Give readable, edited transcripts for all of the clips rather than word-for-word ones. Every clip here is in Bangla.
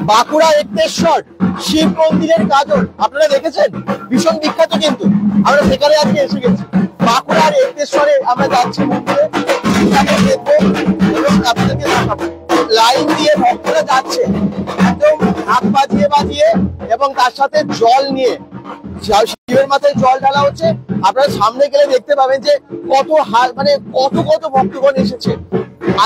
বাঁকুড়া একটেশ্বর শিব মন্দিরের গাজন আপনারা দেখেছেন, ভীষণ বিখ্যাত। কিন্তু আমরা সেখানে আজকে এসে গেছি। বাঁকুড়ার একটেশ্বরে আমরা যাচ্ছি মন্দিরে, দেখবো এবং আপনাদেরকে দেখাবো। লাইন দিয়ে ভক্তরা যাচ্ছে একদম হাত বাজিয়ে বাজিয়ে, এবং তার সাথে জল নিয়ে শিবের মাথায় জল ঢালা হচ্ছে। আপনারা সামনে গেলে দেখতে পাবেন যে কত মানে কত কত ভক্তগণ এসেছে।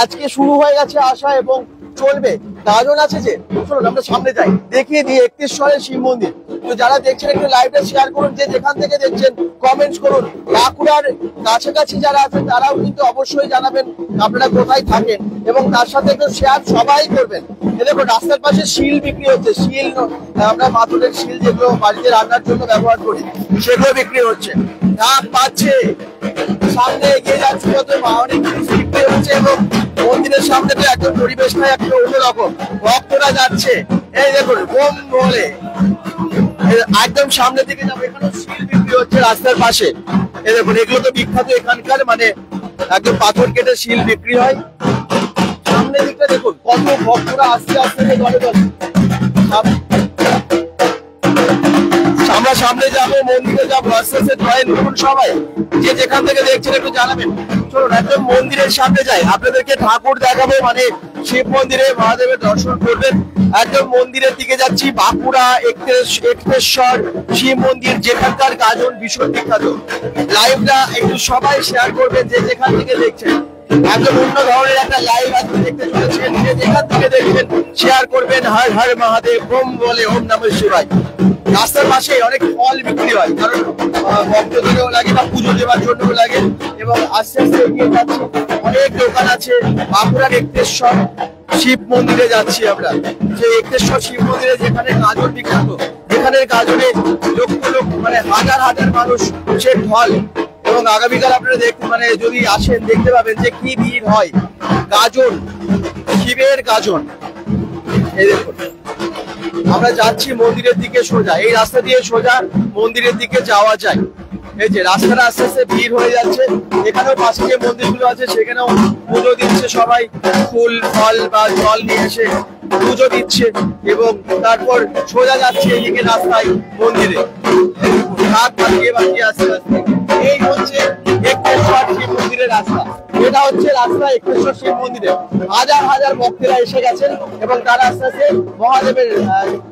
আজকে শুরু হয়ে গেছে আসা এবং চলবে। গাজন আছে যে, চলুন আমরা সামনে যাই, দেখিয়ে দিই একটেশ্বরের শিব মন্দির। তো যারা দেখছেন একটু লাইভটা শেয়ার করুন, যে যেখান থেকে দেখছেন কমেন্টস করুন। বাঁকুড়ার কাছাকাছি যারা আছেন তারাও কিন্তু অবশ্যই জানাবেন আপনারা কোথায় থাকেন, এবং তার সাথে একটু শেয়ার সবাই করবেন। দেখুন রাস্তার পাশে শিল বিক্রি হচ্ছে, শিল আমরা মাদুরের শিল যেগুলো বাড়িতে রান্নার জন্য ব্যবহার করি সেগুলো বিক্রি হচ্ছে। ঢাক পাচ্ছে, সামনে এগিয়ে যাচ্ছে, অনেক জিনিস বিক্রি হচ্ছে, এবং মন্দিরের সামনে তো একদম পরিবেশটা একটু অন্যরকম। ভক্তরা যাচ্ছে, এই দেখুন বোম বলে একদম সামনের দিকে যাবো। এখানে শিল বিক্রি হচ্ছে রাস্তার পাশে। এই দেখুন এগুলো তো বিখ্যাত এখানকার, মানে একদম পাথর কেটে শিল বিক্রি হয়। সামনের দিকটা দেখুন কত ভক্তরা আস্তে আস্তে দলে দলে। আমরা সামনে যাবো, মন্দিরে যাবো, আস্তে আস্তে জয়েন করুন সবাই। যে যেখান থেকে দেখছেন একটু জানাবেন। চলুন একদম মন্দিরের সামনে যাই, আপনাদেরকে ঠাকুর দেখাবো, মানে শিব মন্দিরে মহাদেবের দর্শন করবেন। একদম মন্দিরের দিকে যাচ্ছি। বাঁকুড়া একটেশ্বর শিব মন্দির, যেখানকার গাজন ভীষণ বিখ্যাত। লাইভটা একটু সবাই শেয়ার করবেন যে যেখান থেকে দেখছেন। একদম অন্য ধরনের একটা লাইভ আজকে দেখতে চলেছেন, যে যেখান থেকে দেখছেন শেয়ার করবেন। হর হর মহাদেব, ওম বলে ওম নমঃ শিবায়। রাস্তার পাশে অনেক ফল বিক্রি হয়, কারণ ভক্তদেরও লাগে বা পুজো দেওয়ার জন্যও লাগে, এবং আস্তে আস্তে এগিয়ে যাচ্ছে। অনেক দোকান আছে। বাঁকুড়ার একটেশ্বর শিব মন্দিরে যাচ্ছি আমরা, যে একটেশ্বর শিব মন্দিরে যেখানে গাজন বিখ্যাত, যেখানে গাজনে লক্ষ লক্ষ মানে হাজার হাজার মানুষ সে ঢল। এবং আগামীকাল আপনারা দেখতে মানে যদি আসেন দেখতে পাবেন যে কি ভিড় হয়। গাজন, শিবের গাজন। এই দেখুন আমরা যাচ্ছি মন্দিরের দিকে সোজা, এই রাস্তা দিয়ে সোজা মন্দিরের দিকে যাওয়া যায়। এই যে রাস্তাটা আস্তে আস্তে ভিড় হয়ে যাচ্ছে। এখানেও পাশে যে মন্দিরগুলো আছে সেখানেও পুজো দিচ্ছে সবাই, ফুল ফল বা জল নিয়ে এসে পুজো দিচ্ছে, এবং তারপর সোজা যাচ্ছে এদিকে রাস্তায় মন্দিরে। হাত বাজিয়ে বাজিয়ে আস্তে আস্তে এই হচ্ছে একটেশ্বর শিব মন্দিরের রাস্তা। এটা হচ্ছে রাস্তা একটেশ্বর শিব মন্দিরে। হাজার হাজার ভক্তরা এসে গেছেন, এবং তারা আস্তে আস্তে মহাদেবের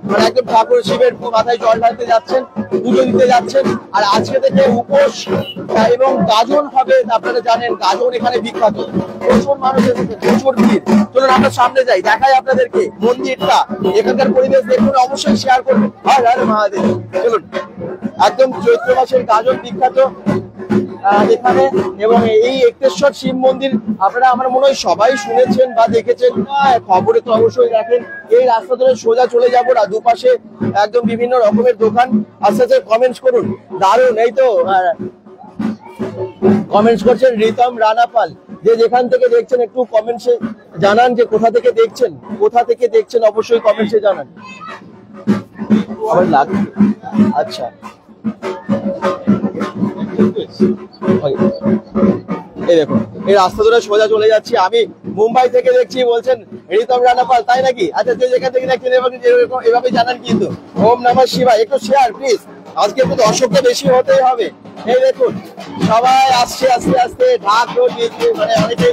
মানে একদম ঠাকুর শিবের মাথায় জল ঢালতে যাচ্ছেন, পুজো দিতে যাচ্ছেন। আর আজকে থেকে উপোস এবং গাজন হবে। আপনারা জানেন গাজন এখানে বিখ্যাত, প্রচুর মানুষ এসেছে, প্রচুর ভিড়। চলুন আমরা সামনে যাই, দেখাই আপনাদেরকে মন্দিরটা, এখানকার পরিবেশ দেখুন, অবশ্যই শেয়ার করবেন। হর হর মহাদেব। চলুন একদম চৈত্র মাসের গাজন বিখ্যাত এখানে। এবং এই একটেশ্বর শিব মন্দির আপনারা আমার মনে হয় সবাই শুনেছেন বা দেখেছেন, খবরে তো অবশ্যই দেখেন। এই রাস্তা ধরে সোজা চলে যাবো, দুপাশে একদম বিভিন্ন রকমের দোকান। আস্তে আস্তে কমেন্টস করুন, দারুন। এই তো কমেন্টস করছেন রিতম রানাপাল, যে যেখান থেকে দেখছেন একটু কমেন্টসে জানান যে কোথা থেকে দেখছেন, কোথা থেকে দেখছেন অবশ্যই কমেন্টসে জানান। আবার লাগবে, আচ্ছা এই দেখুন এই রাস্তা ধরে সোজা চলে যাচ্ছি। আমি মুম্বাই থেকে দেখছি বলছেন রিতম রানাপাল, তাই নাকি? আচ্ছা যে যেখান থেকে দেখছেন এভাবে জানান কিন্তু। ওম নমঃ শিবায়। একটু শেয়ার প্লিজ, আজকে একটু দর্শকটা বেশি হতেই হবে। এই দেখুন সবাই আসছে আস্তে আস্তে, ঢাক ঢোল দিয়েছে, মানে অনেকে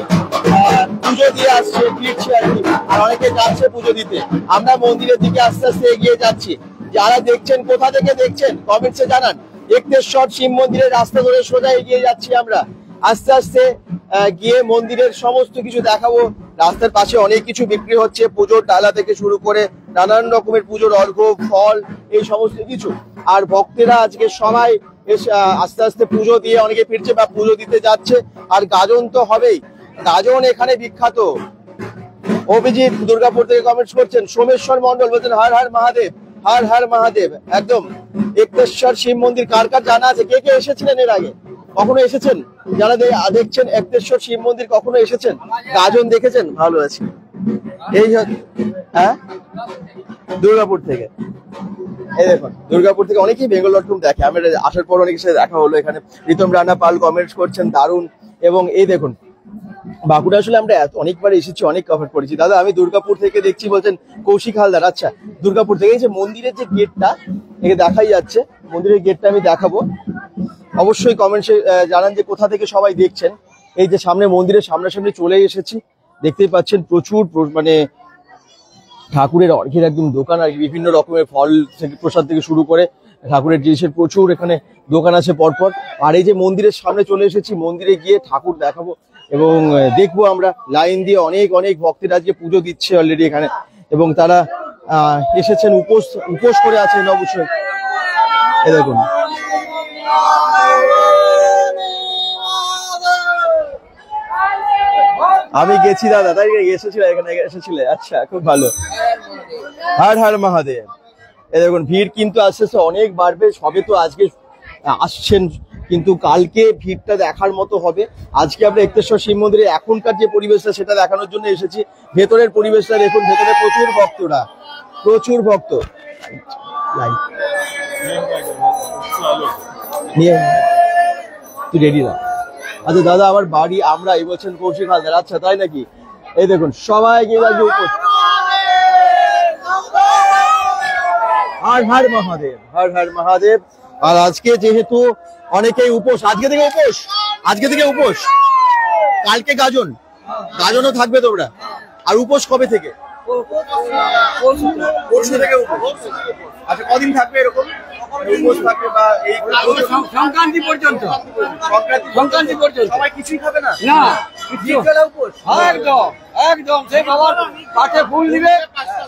পুজো দিয়ে আসছে, ফিরছে আর কি, আর অনেকে যাচ্ছে পুজো দিতে। আমরা মন্দিরের দিকে আস্তে আস্তে এগিয়ে যাচ্ছি। যারা দেখছেন কোথা থেকে দেখছেন কমেন্টসে জানান। একটেশ্বর শিব মন্দিরের রাস্তা ধরে সোজা এগিয়ে যাচ্ছি আমরা, আস্তে আস্তে গিয়ে মন্দিরের সমস্ত কিছু দেখাবো। রাস্তার পাশে অনেক কিছু বিক্রি হচ্ছে, পুজোর ডালা থেকে শুরু করে নানান রকমের পুজোর অর্ঘ্য, ফল, এই সমস্ত কিছু। আর ভক্তেরা আজকে সবাই আস্তে আস্তে পুজো দিয়ে অনেকে ফিরছে বা পুজো দিতে যাচ্ছে। আর গাজন তো হবেই, গাজন এখানে বিখ্যাত। অভিজিৎ দুর্গাপুর থেকে কমেন্টস করছেন। সোমেশ্বর মন্ডল বলছেন হর হর মহাদেব, হর হর মহাদেব। একদম একটেশ্বর শিব মন্দির কার কার জানা আছে? কে কে এসেছিলেন এর আগে? কখনো এসেছেন? যারা দেখছেন একটেশ্বর শিব মন্দির কখনো এসেছেন, গাজন দেখেছেন? ভালো আছে। এই হ্যাঁ দুর্গাপুর থেকে, এই দেখুন দুর্গাপুর থেকে অনেকেই বেঙ্গল ডট কম দেখে। আমি আসার পর অনেকের সাথে দেখা হলো। এখানে রিতম রানা পাল কমেন্টস করছেন দারুন। এবং এই দেখুন বাঁকুড়া আসলে আমরা অনেকবার এসেছি, অনেক কভার করেছি। দাদা আমি দুর্গাপুর থেকে দেখছি, বলছেন কৌশিক হালদার। আচ্ছা, দুর্গাপুর থেকে। এই যে মন্দিরের যে গেটটা একে দেখাই যাচ্ছে, মন্দিরের গেটটা আমি দেখাবো, অবশ্যই কমেন্টসে জানান যে কোথা থেকে সবাই দেখছেন। এই যে সামনে মন্দিরের সামনাসামনি চলে এসেছি, দেখতেই পাচ্ছেন প্রচুর মানে ঠাকুরের অর্ঘের একদম দোকান, আর বিভিন্ন রকমের ফল থেকে প্রসাদ থেকে শুরু করে ঠাকুরের জিনিসের প্রচুর এখানে দোকান আছে পরপর। আর এই যে মন্দিরের সামনে চলে এসেছি, মন্দিরে গিয়ে ঠাকুর দেখাবো এবং দেখবো আমরা। লাইন দিয়ে অনেক অনেক ভক্তরা আজকে পুজো দিচ্ছে অলরেডি এখানে, এবং তারা এসেছেন, উপোস করে আছেন অবশ্যই। এ দেখুন, আমি গেছি দাদা, তাই এসেছিল এখানে, এসেছিলে? আচ্ছা, খুব ভালো। হর হর মহাদেব। এই দেখুন ভিড় কিন্তু আস্তে আস্তে অনেক বাড়বে। সবে তো আজকে আসছেন, কিন্তু কালকে ভিড়টা দেখার মতো হবে। আজকে আমরা এক্তেশ্বর শিব মন্দিরে এখনকার যে পরিবেশটা সেটা দেখানোর জন্য এসেছি। ভেতরের পরিবেশটা দেখুন, ভেতরে প্রচুর ভক্তরা, প্রচুর ভক্ত। তুই রেডি না? আচ্ছা দাদা, আমার বাড়ি আমরা এই বলছেন কৌশিক হালদার। আচ্ছা, তাই নাকি? এই দেখুন সবাই গিয়ে উপোস। হর হর মহাদেব, হর হর মহাদেব। আর আজকে যেহেতু অনেকেই উপোস, আজকে থেকে উপোস, আজকে থেকে উপোস, কালকে গাজন, গাজনও থাকবে তোমরা। আর উপোস কবে থেকে? পরশু থেকে উপোস। আচ্ছা, কদিন থাকবে এরকম উপোস থাকবে? বা এই সংক্রান্তি পর্যন্ত, সংক্রান্তি পর্যন্ত সবাই কিছুই খাবে না? না, উপোস একদম একদম। সেই বাবার পাঠে ফুল দিবে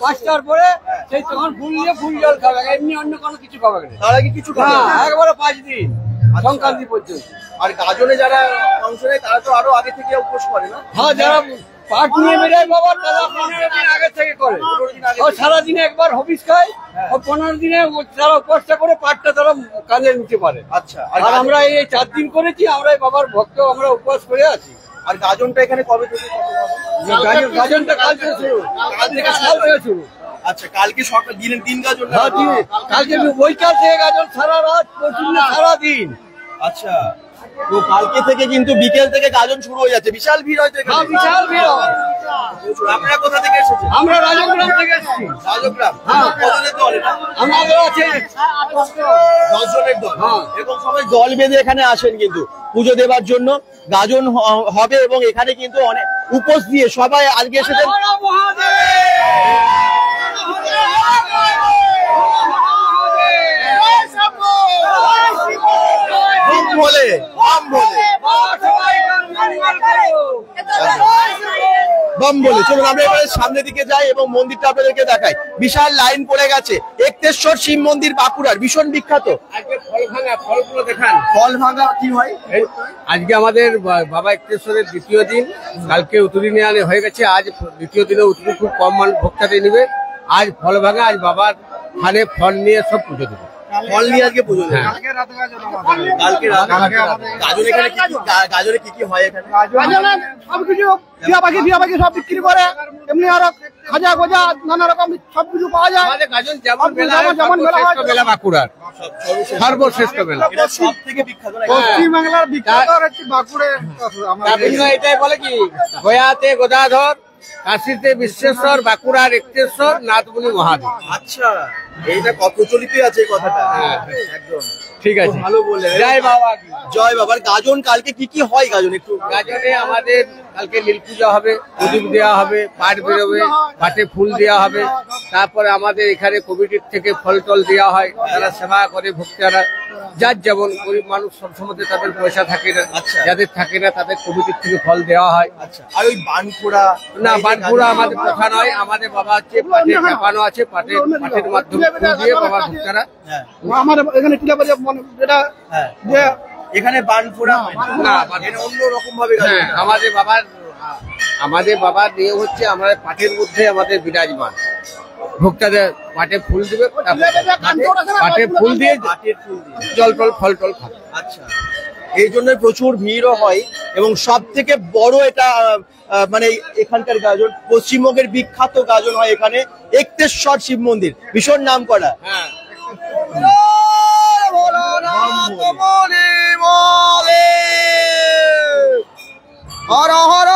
5টার পরে, সেই তখন ফুল দিয়ে ফুল জল খাবে, এমনি অন্য কোনো কিছু খাবে না। তার আগে কিছু খাবে না? একবারে 5 দিন সংক্রান্তি পর্যন্ত। আর গাজনে যারা অংশ নেয় তারা তো আরো আগে থেকে উপোস করে না? হ্যাঁ, যারা পাঠ নিয়ে বেরোয় বাবা তারা 15 দিন আগে থেকে করে। ও সারাদিনে একবার হবিস খায়, ও 15 দিনে তারা উপোসটা করে পাঠটা তারা কাজে নিতে পারে। আচ্ছা, আর আমরা এই 4 দিন করেছি, আমরা বাবার ভক্ত, আমরা উপবাস করে আছি। আর গাজনটা এখানে কবে থেকে? গাজনটা কাল থেকে শুরু, কাল থেকে শুরু। আচ্ছা, কালকে সকাল দিন গাজন? কালকে বৈকাল থেকে গাজন, সারা রাত, সারা দিন। আচ্ছা, তো কালকে থেকে কিন্তু বিকেল থেকে গাজন শুরু হয়ে যাচ্ছে। বিশাল ভিড় হয়তো এখানে? বিশাল ভিড় হয়। আপনারা কোথা থেকে এসেছেন? আমরা রাজগ্রাম থেকে এসেছি। রাজগ্রাম? কতজনের দল এটা? আমাদের আছে 10 জনের দল। এরকম সবাই দল বেঁধে এখানে আসেন কিন্তু পুজো দেবার জন্য। গাজন হবে এবং এখানে কিন্তু অনেক উপোস দিয়ে সবাই আজকে এসেছেন। বলে বম বলে চলুন আমরা এবারে সামনের দিকে যাই এবং মন্দিরটা আপনাদেরকে দেখাই। বিশাল লাইন পড়ে গেছে। এক্তেশ্বর শিব মন্দির বাঁকুড়ার ভীষণ বিখ্যাত। আজকে ফল ভাঙা, ফলগুলো দেখান। ফল ভাঙা কি হয়? আজকে আমাদের বাবা এক্তেশ্বরের দ্বিতীয় দিন, কালকে উতুরি নেওয়া হয়ে গেছে, আজ দ্বিতীয় দিনে উতুরি খুব কম ভক্তাতে নিবে। আজ ফল ভাঙা, আজ বাবার থানে ফল নিয়ে সব পুজো দেবে। ফল নিয়ে আজকে পুজো দেবে? কালকে গাজনে এখানে গাজনে কি কি হয়? এখানে সবকিছু টিয়া পাখি সব বিক্রি করে, এমনি আরো খাজা গজা নানা রকম সবকিছু পাওয়া যায়। আমাদের গাজন যেমন বেলা বাঁকুড়ার সর্বশ্রেষ্ঠ বেলা, সব থেকে বিখ্যাত। পশ্চিমবাংলার বিখ্যাত হচ্ছে বাঁকুড়ে। এটাই বলে কি, গয়াতে গদাধর, কাশীতে বিশ্বেশ্বর, বাঁকুড়ার এক্তেশ্বর, নাথমুনি মহাদেব। আচ্ছা, এইটা কত প্রচলিত আছে এই কথাটা? একদম ঠিক আছে, ভালো বললেন। জয় বাবা, জয় বাবার। গাজন কালকে কি কি হয়? গাজন একটু গাজনে আমাদের কালকে নীল পূজা হবে, প্রদীপ দেওয়া হবে, পাট বেরোবে, পাটে ফুল দেওয়া হবে। তারপরে আমাদের এখানে কমিটির থেকে ফল টল দেওয়া হয়, তারা সেবা করে ভক্তরা। যার যেমন গরিব মানুষ সবসময় তাদের পয়সা থাকে না, যাদের থাকে না তাদের কমিটির থেকে ফল দেওয়া হয়। আচ্ছা, আর ওই বানপুরা? না, বানপুরা আমাদের কথা নয়, আমাদের বাবা হচ্ছে পাটে চাপানো আছে, পাটের মাধ্যমে ফুল দিয়ে বাবা ভক্তরা। আমার এখানে টিলাবাড়ি যেটা যে এখানে বানপুরা না, অন্য রকম ভাবে। আমাদের বাবার নিয়ম হচ্ছে আমরা পাটের মধ্যে আমাদের বিরাজমান, ভক্তদের পাটে ফুল দিবে, পাটে ফুল দিয়ে জল টল ফল টল খাবে। আচ্ছা, এই জন্য প্রচুর ভিড়ও হয় এবং সব থেকে বড় এটা মানে এখানকার গাজন, পশ্চিমবঙ্গের বিখ্যাত গাজন হয় এখানে এক্তেশ্বর শিব মন্দির, ভীষণ নাম করা। হর হর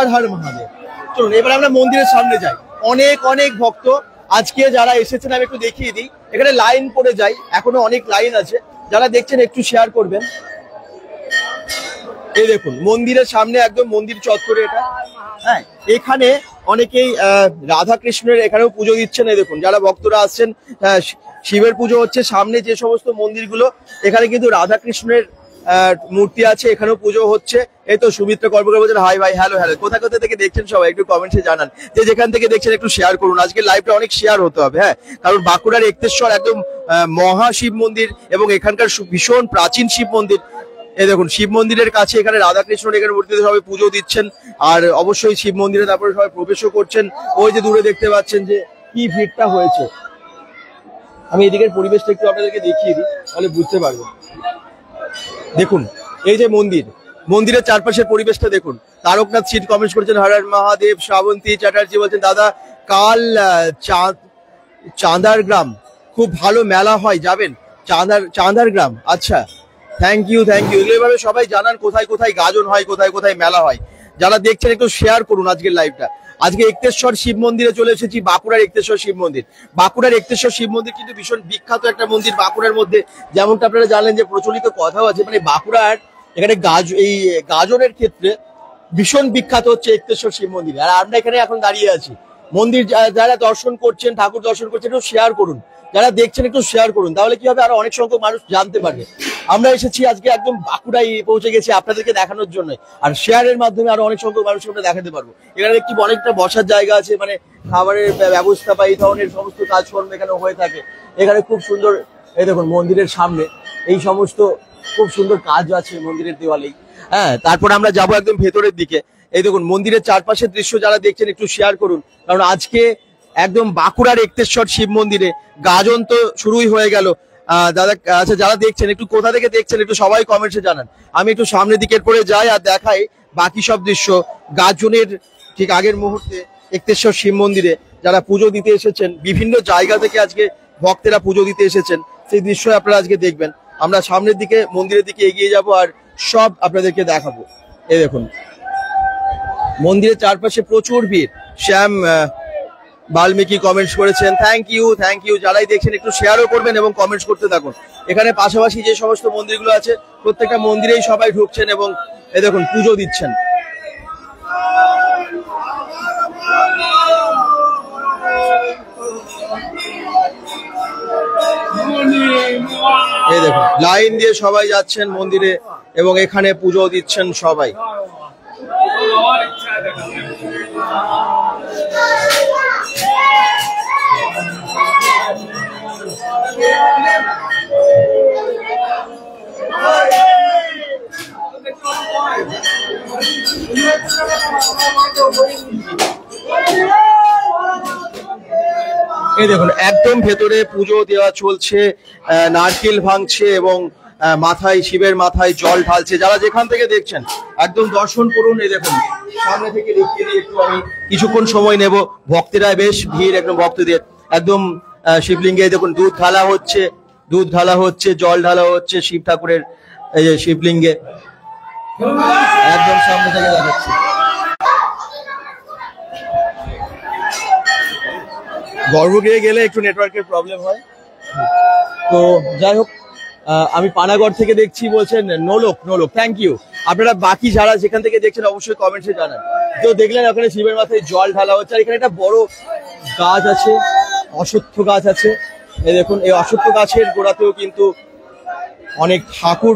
হর হর মহাদেব। চলুন এবার আমরা মন্দিরের সামনে যাই। অনেক অনেক ভক্ত আজকে যারা এসেছেন আমি একটু দেখিয়ে দিই। এখানে লাইন পড়ে যাই, এখনো অনেক লাইন আছে, যারা দেখছেন একটু শেয়ার করবেন। এই দেখুন মন্দিরের সামনে একদম মন্দির চত্বরে এটা। হ্যাঁ, এখানে অনেকেই রাধা কৃষ্ণের এখানেও পুজো দিচ্ছেন। এই দেখুন যারা ভক্তরা আসছেন, শিবের পুজো হচ্ছে সামনে যে সমস্ত মন্দিরগুলো, এখানে কিন্তু রাধা কৃষ্ণের মূর্তি আছে, এখানেও পুজো হচ্ছে। এই তো সুমিত্রা কর্মকার বলছেন হাই ভাই, হ্যালো হ্যালো। কোথা কোথা থেকে দেখছেন সবাই একটু কমেন্টে জানান, যে যেখান থেকে দেখছেন একটু শেয়ার করুন। আজকে লাইভটা অনেক শেয়ার হতে হবে। হ্যাঁ, কারণ বাঁকুড়ার এক্তেশ্বর একদম মহা শিব মন্দির এবং এখানকার ভীষণ প্রাচীন শিব মন্দির। এই দেখুন শিব মন্দিরের কাছে এখানে রাধাকৃষ্ণের এখানে মূর্তিতে সবাই পুজো দিচ্ছেন, আর অবশ্যই শিব মন্দিরে তারপরে সবাই প্রবেশও করছেন। ওই যে দূরে দেখতে পাচ্ছেন যে কি ভিড়টা হয়েছে। আমি এদিকের পরিবেশটা একটু আপনাদেরকে দেখিয়ে দিই, তাহলে বুঝতে পারবেন। দেখুন এই যে মন্দির, মন্দিরের চারপাশের পরিবেশটা দেখুন। তারকনাথ সিট কমেন্ট করেছেন হর হর মহাদেব। শ্রাবন্তী চ্যাটার্জি বলছেন দাদা কাল চাঁদার গ্রাম খুব ভালো মেলা হয়, যাবেন? চাঁদার গ্রাম, আচ্ছা থ্যাংক ইউ থ্যাংক ইউ। এভাবে সবাই জানান কোথায় কোথায় গাজন হয়, কোথায় কোথায় মেলা হয়। যারা দেখছেন একটু শেয়ার করুন আজকের লাইভটা। আজকে এক্তেশ্বর শিব মন্দিরে চলে এসেছি, বাঁকুড়ার এক্তেশ্বর শিব মন্দির। বাঁকুড়ার এক্তেশ্বর শিব মন্দির কিন্তু ভীষণ বিখ্যাত একটা মন্দির বাঁকুড়ার মধ্যে। যেমনটা আপনারা জানেন যে প্রচলিত কথাও আছে, মানে বাঁকুড়ার এখানে এই গাজনের ক্ষেত্রে ভীষণ বিখ্যাত হচ্ছে এক্তেশ্বর শিব মন্দির। আর আমরা এখানে এখন দাঁড়িয়ে আছি। মন্দির যারা দর্শন করছেন, ঠাকুর দর্শন করছেন, একটু শেয়ার করুন। যারা দেখছেন একটু শেয়ার করুন, তাহলে কি হবে আরো অনেক সংখ্যক মানুষ জানতে পারবে। আমরা এসেছি আজকে একদম বাঁকুড়ায় পৌঁছে গেছি আপনাদেরকে দেখানোর জন্য, আর শেয়ারের মাধ্যমে আরো অনেক সংখ্যক মানুষকে আমরা দেখাতে পারবো। এখানে দেখছি অনেকটা বসার জায়গা আছে, মানে খাবারের ব্যবস্থা বা এই ধরনের সমস্ত কাজকর্ম এখানে হয়ে থাকে। এখানে খুব সুন্দর, এই দেখুন মন্দিরের সামনে এই সমস্ত খুব সুন্দর কাজ আছে মন্দিরের দেওয়ালেই। হ্যাঁ, তারপর আমরা যাবো একদম ভেতরের দিকে। এই দেখুন মন্দিরের চারপাশের দৃশ্য যারা দেখছেন একটু শেয়ার করুন, কারণ আজকে একদম বাঁকুড়ার এক্তেশ্বর শিব মন্দিরে গাজন তো শুরুই হয়ে গেল। দাদা আচ্ছা, যারা দেখছেন একটু কোথা থেকে দেখছেন একটু সবাই কমেন্টসে জানান। আমি একটু সামনের দিকের পরে যাই আর দেখাই বাকি সব দৃশ্য। গাজনের ঠিক আগের মুহূর্তে এক্তেশ্বর শিব মন্দিরে যারা পুজো দিতে এসেছেন, বিভিন্ন জায়গা থেকে আজকে ভক্তেরা পুজো দিতে এসেছেন, সেই দৃশ্য আপনারা আজকে দেখবেন। আমরা সামনের দিকে মন্দিরের দিকে এগিয়ে যাব আর সব আপনাদেরকে দেখাবো। এই দেখুন মন্দিরের চারপাশে প্রচুর ভিড়। শ্যাম বাল্মীকি কমেন্টস করেছেন থ্যাংক ইউ। যারাই দেখছেন একটু শেয়ারও করবেন এবং কমেন্টস করতে থাকুন। এখানে পাশাপাশি যে সমস্ত মন্দিরগুলো আছে প্রত্যেকটা মন্দিরেই সবাই ঢুকছেন এবং এই দেখুন পুজো দিচ্ছেন। এই দেখুন লাইন দিয়ে সবাই যাচ্ছেন মন্দিরে এবং এখানে পুজো দিচ্ছেন সবাই। এই দেখুন একদম ভেতরে পুজো দেওয়া চলছে, নারকেল ভাঙছে এবং মাথায় শিবের মাথায় জল ঢালছে। যারা যেখান থেকে দেখছেন একদম দর্শন করুন। এই দেখুন সামনে থেকে দেখিয়ে দিই একটু, আমি কিছুক্ষণ সময় নেব। ভক্তেরা বেশ ভিড়, একদম ভক্তদের একদম শিবলিঙ্গে দেখুন দুধ ঢালা হচ্ছে, জল ঢালা হচ্ছে শিব ঠাকুরের এই যে শিবলিঙ্গে, একদম সামনে থেকে দেখাচ্ছে। গর্ভগৃহে গেলে একটু নেটওয়ার্কের প্রবলেম হয়, তো যাই হোক আমি পানাগড় থেকে দেখছি বলছেন নোলক থ্যাংক ইউ। আপনারা বাকি যারা যেখান থেকে দেখছেন অবশ্যই কমেন্টসে জানান। তো দেখলেন ওখানে শিবের মাথায় জল ঢালা হচ্ছে, আর এখানে একটা বড় গাছ আছে, অশ্বত্থ গাছ আছে। এই দেখুন এই অশ্বত্থ গাছের গোড়াতেও কিন্তু অনেক ঠাকুর,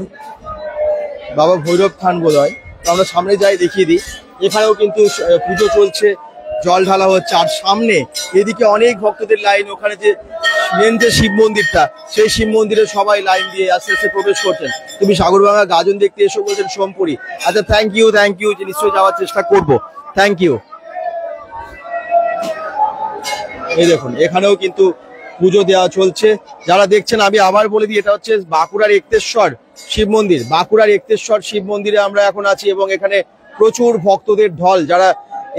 বাবা ভৈরব থান বোধ হয়। তো আমরা সামনে যাই দেখিয়ে দিই। এখানেও কিন্তু পুজো চলছে, জল ঢালা হচ্ছে, আর সামনে এদিকে অনেক ভক্তদের লাইন। ওখানে যে মেন যে শিব মন্দিরটা, সেই শিব মন্দিরে সবাই লাইন দিয়ে আস্তে আস্তে প্রবেশ করছেন। তুমি সাগরভাঙা গাজন দেখতে এসো বলছেন সোমপুরি। আচ্ছা থ্যাংক ইউ যে নিশ্চয়ই যাওয়ার চেষ্টা করব, থ্যাংক ইউ। এই দেখুন এখানেও কিন্তু পুজো দেওয়া চলছে। যারা দেখছেন আমি আবার বলে দিই, এটা হচ্ছে বাঁকুড়ার এক্তেশ্বর শিব মন্দির। বাঁকুড়ার এক্তেশ্বর শিব মন্দিরে আমরা এখন আছি এবং এখানে প্রচুর ভক্তদের ঢল যারা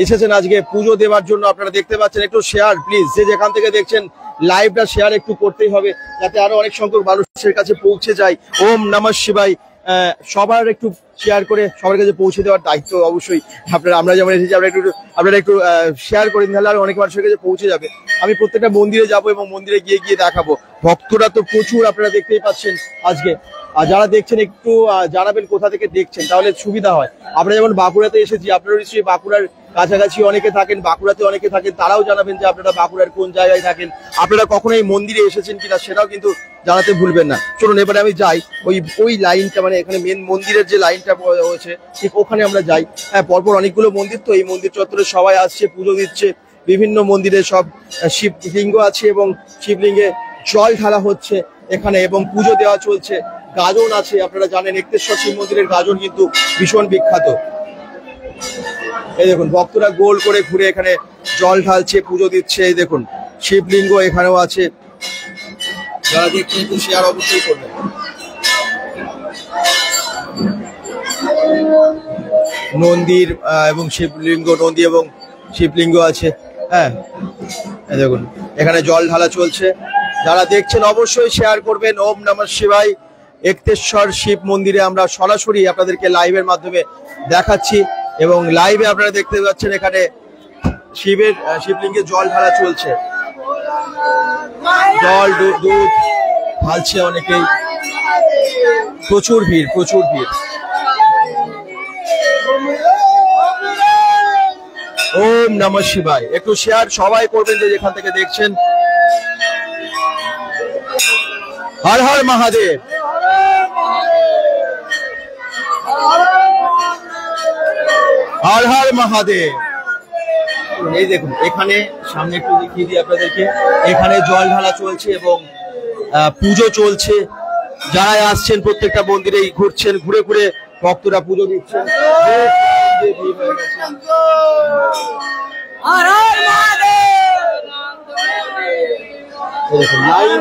এসেছেন আজকে পুজো দেওয়ার জন্য। আপনারা দেখতে পাচ্ছেন, একটু শেয়ার প্লিজ, যে যেখান থেকে দেখছেন লাইভটা শেয়ার একটু করতেই হবে, যাতে আরো অনেক সংখ্যক মানুষের কাছে পৌঁছে যায়। ওম নমঃ শিবায়। সবার একটু শেয়ার করে সবার কাছে পৌঁছে দেওয়ার দায়িত্ব অবশ্যই আমরা যেমন এসেছি আপনারা একটু শেয়ার করে দিন, তাহলে আর অনেক মানুষের কাছে পৌঁছে যাবে। আমি প্রত্যেকটা মন্দিরে যাব এবং মন্দিরে গিয়ে গিয়ে দেখাবো। ভক্তরা তো প্রচুর, আপনারা দেখতেই পাচ্ছেন আজকে। আর যারা দেখছেন একটু জানাবেন কোথা থেকে দেখছেন, তাহলে সুবিধা হয়। আমরা যেমন বাঁকুড়াতে এসেছি, আপনারা নিশ্চয়ই বাঁকুড়ার কাছাকাছি অনেকে থাকেন, বাঁকুড়াতে অনেকে থাকেন, তারাও জানাবেন যে আপনারা বাঁকুড়ার কোন জায়গায় থাকেন, আপনারা কখনো এই মন্দিরে এসেছেন কিনা সেটাও কিন্তু জানাতে ভুলবেন না। চলুন এবারে আমি যাই ওই লাইনটা, মানে এখানে মেন মন্দিরের যে লাইনটা হয়েছে ঠিক ওখানে আমরা যাই। হ্যাঁ, পরপর অনেকগুলো মন্দির, তো এই মন্দির চত্বরে সবাই আসছে, পুজো দিচ্ছে। বিভিন্ন মন্দিরে সব শিবলিঙ্গ আছে এবং শিবলিঙ্গে জল ঢালা হচ্ছে এখানে এবং পুজো দেওয়া চলছে। গাজন আছে, আপনারা জানেন এক্তেশ্বর শিব মন্দিরের গাজন কিন্তু ভীষণ বিখ্যাত। এই দেখুন ভক্তরা গোল করে ঘুরে এখানে জল ঢালছে, পুজো দিচ্ছে। এই দেখুন শিবলিঙ্গ এখানেও আছে, যারা দেখছেন একটু শেয়ার অবশ্যই করবেন। মন্দির এবং শিবলিঙ্গ, নন্দী এবং শিবলিঙ্গ আছে। হ্যাঁ, দেখুন এখানে জল ঢালা চলছে। যারা দেখছেন অবশ্যই শেয়ার করবেন। ওম নমঃ শিবায় এক্তেশ্বর শিব মন্দিরে আমরা সরাসরি আপনাদেরকে লাইভের মাধ্যমে দেখাচ্ছি এবং লাইভে আপনারা দেখতে পাচ্ছেন এখানে শিবলিঙ্গে জল ঢালা চলছে। জল দুধ ঢালছে অনেকেই, প্রচুর ভিড়, প্রচুর ভিড়। ওম নমঃ শিবায় একটু শেয়ার সবাই করবেন যে যেখান থেকে দেখছেন। হর হর মহাদেব। হর হর মহাদেব। এই দেখুন এখানে সামনে একটু দেখিয়ে দিই আপনাদেরকে, এখানে জল ঢালা চলছে এবং পুজো চলছে। যারা আসছেন প্রত্যেকটা মন্দিরে ঘুরছেন, ঘুরে ঘুরে ভক্তরা পুজো দিচ্ছেন। দেখুন লাইন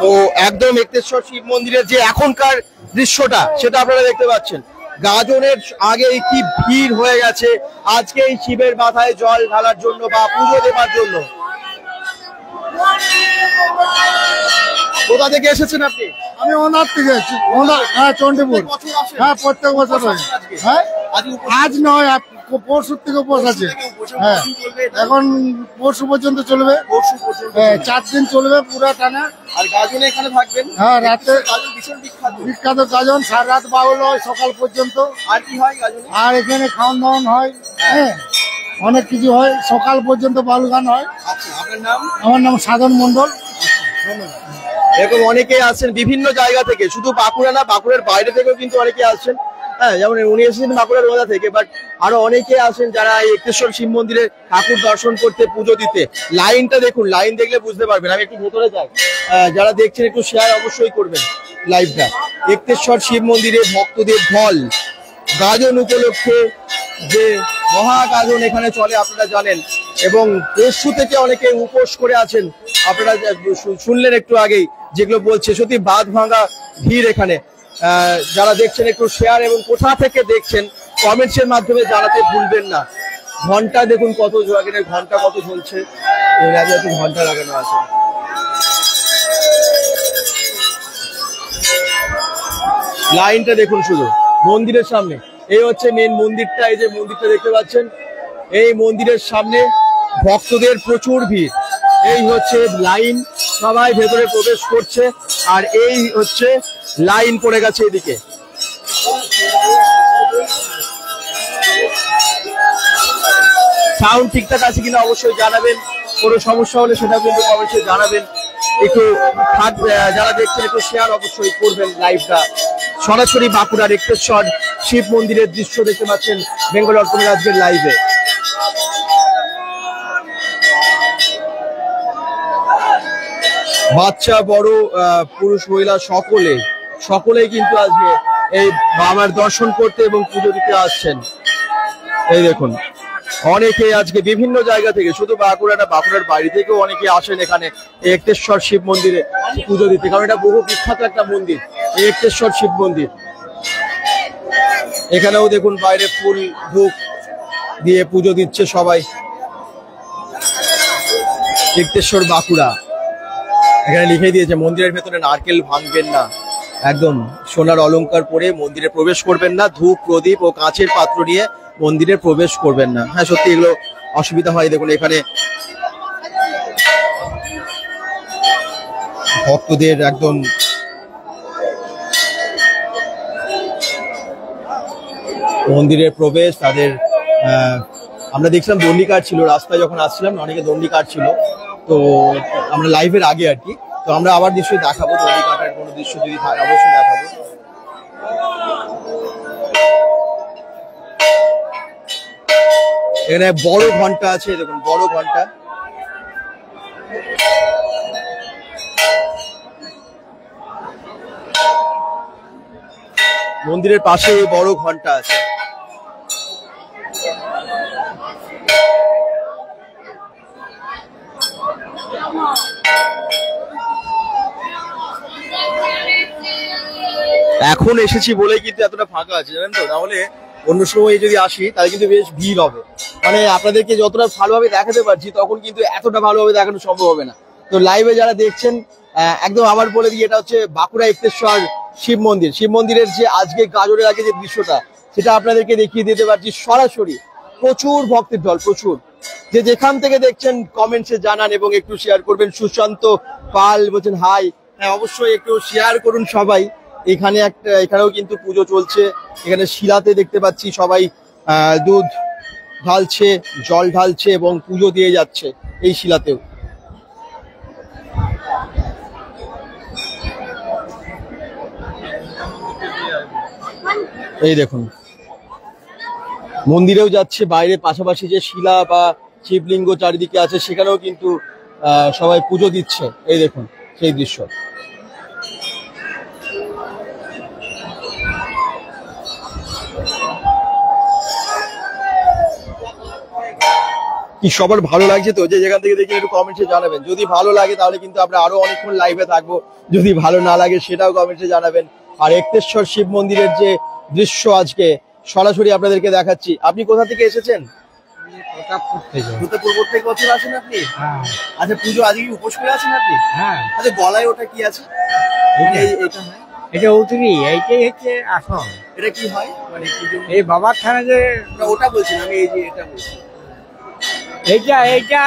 তো একদম এক্তেশ্বর শিব মন্দিরের যে এখনকার দৃশ্যটা সেটা আপনারা দেখতে পাচ্ছেন। গাজনের আগে কি ভিড় হয়ে গেছে আজকে এই শিবের মাথায় জল ঢালার জন্য বা পুজো দেবার জন্য। কোথা থেকে এসেছেন আপনি? আমি ওনার থেকে এসেছি, হ্যাঁ চণ্ডীপুর। হ্যাঁ প্রত্যেক বছর হয়। হ্যাঁ আজ নয়, পরশু থেকে উপোস আছে। হ্যাঁ এখন পরশু পর্যন্ত চলবে। 4 দিন চলবে পুরো টানা। আর গাজনে এখানে থাকবেন? হ্যাঁ রাতে ভীষণ বিখ্যাত, বিখ্যাত গাজন, সারা রাত বাউল হয় সকাল পর্যন্ত। আর কি হয় গাজনে? আর এখানে খাওয়ান দাওয়ান হয়, হ্যাঁ অনেক কিছু হয়, সকাল পর্যন্ত বাউল গান হয়। আচ্ছা, আপনার নাম? আমার নাম সাধন মন্ডল। এরকম অনেকেই আসছেন বিভিন্ন জায়গা থেকে, শুধু বাঁকুড়া না, বাঁকুড়ার বাইরে থেকেও কিন্তু অনেকে আসছেন। হ্যাঁ, যেমন উনি এসেছেন বাঁকুড়ার রোজা থেকে, বাট আরো অনেকে আসেন যারা এই এক্তেশ্বর শিব মন্দিরে ঠাকুর দর্শন করতে, পুজো দিতে। লাইনটা দেখুন, লাইন দেখলে বুঝতে পারবেন। আমি একটু ভেতরে যাই, যারা দেখছেন একটু শেয়ার অবশ্যই করবেন লাইভটা। এক্তেশ্বর শিব মন্দিরে ভক্তদের ঢল, গাজন উপলক্ষে যে মহাগাজন এখানে চলে আপনারা জানেন, এবং পরশু থেকে অনেকে উপোস করে আছেন। আপনারা শুনলেন একটু আগেই যেগুলো বলছে, সত্যি বাঁধ ভাঙা ভিড় এখানে। যারা দেখছেন একটু শেয়ার এবং কোথা থেকে দেখছেন কমেন্টস এর মাধ্যমে জানাতে ভুলবেন না। ঘন্টা দেখুন কত, ঘন্টা কত ঝলছে, ঘন্টা লাগানো আছে। লাইনটা দেখুন শুধু মন্দিরের সামনে। এই হচ্ছে মেন মন্দিরটা, এই যে মন্দিরটা দেখতে পাচ্ছেন, এই মন্দিরের সামনে ভক্তদের প্রচুর ভিড়। এই হচ্ছে লাইন, সবাই ভেতরে প্রবেশ করছে আর এই হচ্ছে লাইন পড়ে গেছে এদিকে। সাউন্ড ঠিকঠাক আছে কিনা অবশ্যই জানাবেন, কোনো সমস্যা হলে সেটা কিন্তু অবশ্যই জানাবেন। একটু যারা দেখছেন একটু শেয়ার অবশ্যই করবেন লাইভটা। সরাসরি বাঁকুড়ার এক্তেশ্বর শিব মন্দিরের দৃশ্য দেখতে পাচ্ছেন বেঙ্গল অর্পণের আজকের লাইভে। বাচ্চা বড় পুরুষ মহিলা সকলেই কিন্তু আজকে এই বাবার দর্শন করতে এবং পুজো দিতে আসছেন। এই দেখুন অনেকে আজকে বিভিন্ন জায়গা থেকে, শুধু বাঁকুড়া না, বাঁকুড়ার বাইরে থেকেও অনেকে আসেন এখানে একটেশ্বর শিব মন্দিরে পুজো দিতে, কারণ এটা বহু বিখ্যাত একটা মন্দির, একটেশ্বর শিব মন্দির। এখানেও দেখুন বাইরে ফুল ধূপ দিয়ে পুজো দিচ্ছে সবাই। একটেশ্বর বাঁকুড়া এখানে লিখে দিয়েছে মন্দিরের ভেতরে নারকেল ভাঙবেন না, একদম সোনার অলংকার পরে মন্দিরে প্রবেশ করবেন না, ধূপ প্রদীপ ও কাঁচের পাত্র নিয়ে মন্দিরে প্রবেশ করবেন না। হ্যাঁ, সত্যি এগুলো অসুবিধা হয়। দেখুন এখানে ভক্তদের একদম মন্দিরের প্রবেশ, তাদের আমরা দেখছিলাম দণ্ডি কাটছিল রাস্তায় যখন আসছিলাম, অনেকে দণ্ডি কাটছিল, তো আমরা লাইভের আগে আর কি, তো আমরা আবার নিশ্চয়ই দেখাবো দণ্ডি কাটার কোনো দৃশ্য যদি থাকে, অবশ্যই দেখাবো। এখানে বড় ঘন্টা আছে, দেখুন বড় ঘন্টা। মন্দিরের পাশে বড় ঘন্টা আছে। এখন এসেছি বলেই কিন্তু এতটা ফাঁকা আছে, জানেন তো, নাহলে অন্য সময় যদি আসি তাহলে কিন্তু বেশ ভিড় হবে। মানে আপনাদেরকে যতটা ভালোভাবে দেখাতে পারছি তখন কিন্তু এতটা ভালোভাবে দেখানো সম্ভব হবে না। তো লাইভে যারা দেখছেন একদম আবার বলে দিই, এটা হচ্ছে বাঁকুড়া একটেশ্বর শিব মন্দির। শিব মন্দিরের যে আজকে গাজরের আগে যে দৃশ্যটা, সেটা আপনাদেরকে দেখিয়ে দিতে পারছি সরাসরি। প্রচুর ভক্তের ঢল, প্রচুর। যে যেখান থেকে দেখছেন কমেন্টসে জানান এবং একটু শেয়ার করবেন। সুশান্ত পাল বলছেন হাই, হ্যাঁ অবশ্যই একটু শেয়ার করুন সবাই। এখানেও কিন্তু পুজো চলছে। এখানে শিলাতে দেখতে পাচ্ছি সবাই দুধ ঢালছে, জল ঢালছে এবং পুজো দিয়ে যাচ্ছে এই শিলাতেও। এই দেখুন মন্দিরেও যাচ্ছে, বাইরে পাশাপাশি যে শিলা বা শিবলিঙ্গ চারিদিকে আছে সেখানেও কিন্তু সবাই পুজো দিচ্ছে। এই দেখুন সেই দৃশ্য। কি সবার ভালো লাগছে তো? যে যেখান থেকে দেখি একটু কমেন্টসে জানাবেন। যদি ভালো লাগে তাহলে কিন্তু আমরা আরো অনেকক্ষণ লাইভে থাকবো, যদি ভালো না লাগে সেটাও কমেন্টসে জানাবেন। আর একটেশ্বর শিব মন্দিরের যে দৃশ্য আজকে সরাসরি আপনাদেরকে দেখাচ্ছি। আপনি কোথা থেকে এসেছেন? প্রতাপপুর থেকে। বছর আসেন আপনি? আচ্ছা, পুজো আজকে উপোস করে আছেন আপনি? হ্যাঁ। আচ্ছা, গলায় ওটা কি আছে? এটা উতরি, এইটাই হচ্ছে আসল। এটা কি হয় মানে এই বাবার থানা যে ওটা বলছেন, আমি এই যে এটা বলছি। এইটা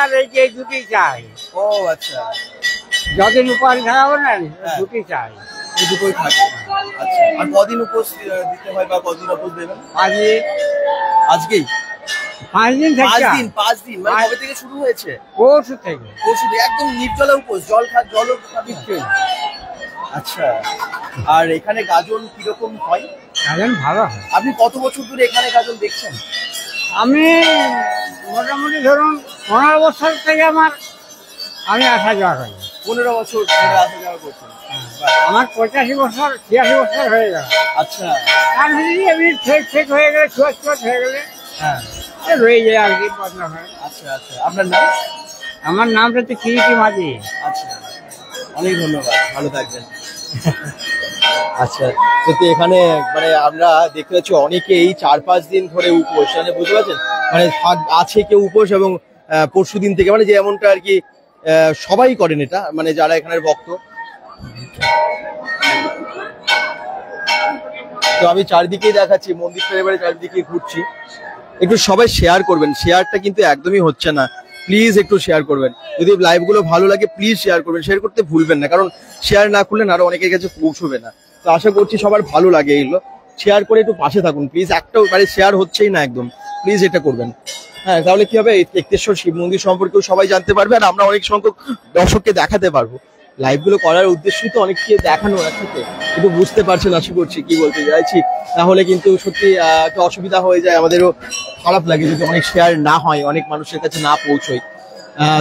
আর এইটা এই দুটি চাই। ও আচ্ছা, যতদিন উপাস থাকাবো না দুটি চাই, এই দুটোই থাকে। আচ্ছা, আর কদিন উপোস দিতে হয় বা কদিন উপোস দেবেন? আজকেই 5 দিন থেকে। 5 দিন মানে কবে থেকে শুরু হয়েছে? পরশু থেকে। পরশু থেকে একদম নির্জলা উপোস, জলও খাচ্ছেন? আচ্ছা, আর এখানে গাজন কিরকম হয়? গাজন ভালো হয়। আপনি কত বছর ধরে এখানে গাজন দেখছেন? আমি মোটামুটি ধরুন 15 বছর থেকে আমি আসা যাওয়া করি। 15 বছর ধরে আসা যাওয়া করছেন? আমার 85 বছর 86 বছর হয়ে গেল। আচ্ছা, আর এমনি ঠিক হয়ে গেলে, ছুয়াছ হয়ে গেলে হ্যাঁ রয়ে যায় আর কি বদলা হয়। আচ্ছা আচ্ছা, আপনার নাম? আমার নামটা হচ্ছে কিরিটি মাঝি। আচ্ছা, অনেক ধন্যবাদ, ভালো থাকবেন। আচ্ছা, সত্যি এখানে মানে আমরা দেখতে পাচ্ছি অনেকেই 4-5 দিন ধরে উপোস, মানে বুঝতে পারছেন, মানে আছে কেউ উপোস এবং পরশু দিন থেকে, মানে যে এমনটা আর কি সবাই করেন এটা, মানে যারা এখানের ভক্ত। তো আমি চারিদিকেই দেখাচ্ছি, মন্দিরটা এবারে চারিদিকে ঘুরছি। একটু সবাই শেয়ার করবেন, শেয়ারটা কিন্তু একদমই হচ্ছে না, প্লিজ একটু শেয়ার করবেন। যদি লাইভগুলো ভালো লাগে প্লিজ শেয়ার করবেন, শেয়ার করতে ভুলবেন না, কারণ শেয়ার না করলে আরো অনেকের কাছে পৌঁছবে না। তো আশা করছি সবার ভালো লাগে এইগুলো, শেয়ার করে একটু পাশে থাকুন প্লিজ। একটাও মানে শেয়ার হচ্ছেই না একদম, প্লিজ এটা করবেন। হ্যাঁ, তাহলে কি হবে, একটেশ্বর শিব মন্দির সম্পর্কেও সবাই জানতে পারবে আর আমরা অনেক সংখ্যক দর্শককে দেখাতে পারবো। লাইভগুলো করার উদ্দেশ্যই তো অনেককে দেখানো, একসাথে একটু বুঝতে পারছেন আশা করছি কি বলতে চাইছি। তাহলে কিন্তু সত্যি একটা অসুবিধা হয়ে যায়, আমাদেরও খারাপ লাগে যদি অনেক শেয়ার না হয়, অনেক মানুষের কাছে না পৌঁছয়।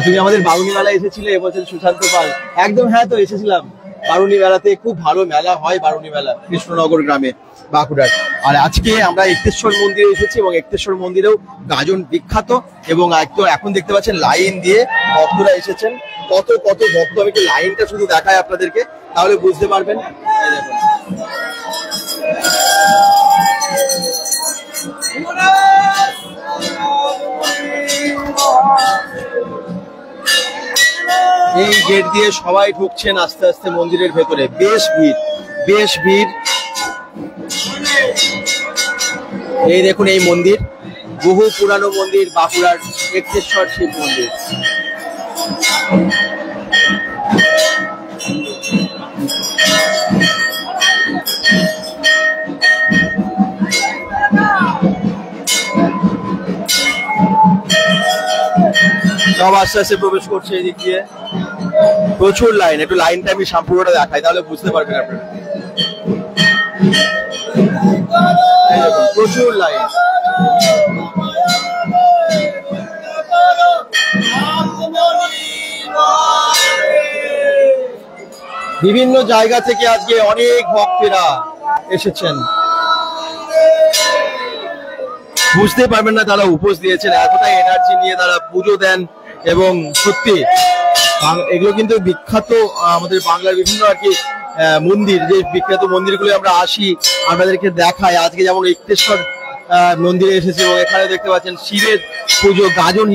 তুমি আমাদের বাউনি মেলায় এসেছিলে এবছর, সুশান্ত পাল? একদম, হ্যাঁ তো এসেছিলাম। বারুণী মেলাতে খুব ভালো মেলা হয়, বারুণী মেলা কৃষ্ণনগর গ্রামে বাঁকুড়ার। আর আজকে আমরা একটেশ্বর মন্দিরে এসেছি এবং একটেশ্বর মন্দিরেও গাজন বিখ্যাত এবং এখন দেখতে পাচ্ছেন লাইন দিয়ে ভক্তরা এসেছেন। কত কত ভক্ত, আমি একটু লাইনটা শুধু দেখাই আপনাদেরকে, তাহলে বুঝতে পারবেন। এই গেট দিয়ে সবাই ঢুকছেন আস্তে আস্তে মন্দিরের ভেতরে। বেশ ভিড়, বেশ ভিড়। এই দেখুন এই মন্দির, বহু পুরানো মন্দির, বাঁকুড়ার একটেশ্বর শিব মন্দির। সব আস্তে আস্তে প্রবেশ করছে এই দিক দিয়ে। প্রচুর লাইন, একটু লাইনটা আমি সম্পূর্ণটা দেখাই তাহলে বুঝতে পারবেন আপনারা। প্রচুর লাইন। বিভিন্ন জায়গা থেকে আজকে অনেক ভক্তেরা এসেছেন। বুঝতে পারবেন না তারা উপোস দিয়েছেন, এতটাই এনার্জি নিয়ে তারা পুজো দেন। এবং সত্যি এগুলো কিন্তু বিখ্যাত আমাদের বাংলার বিভিন্ন আর কি মন্দির, যে বিখ্যাত মন্দিরগুলো আমরা আসি আপনাদেরকে দেখাই। আজকে যেমন একটেশ্বর মন্দিরে এসেছে এবং এখানে দেখতে পাচ্ছেন শিবের পুজো গাজন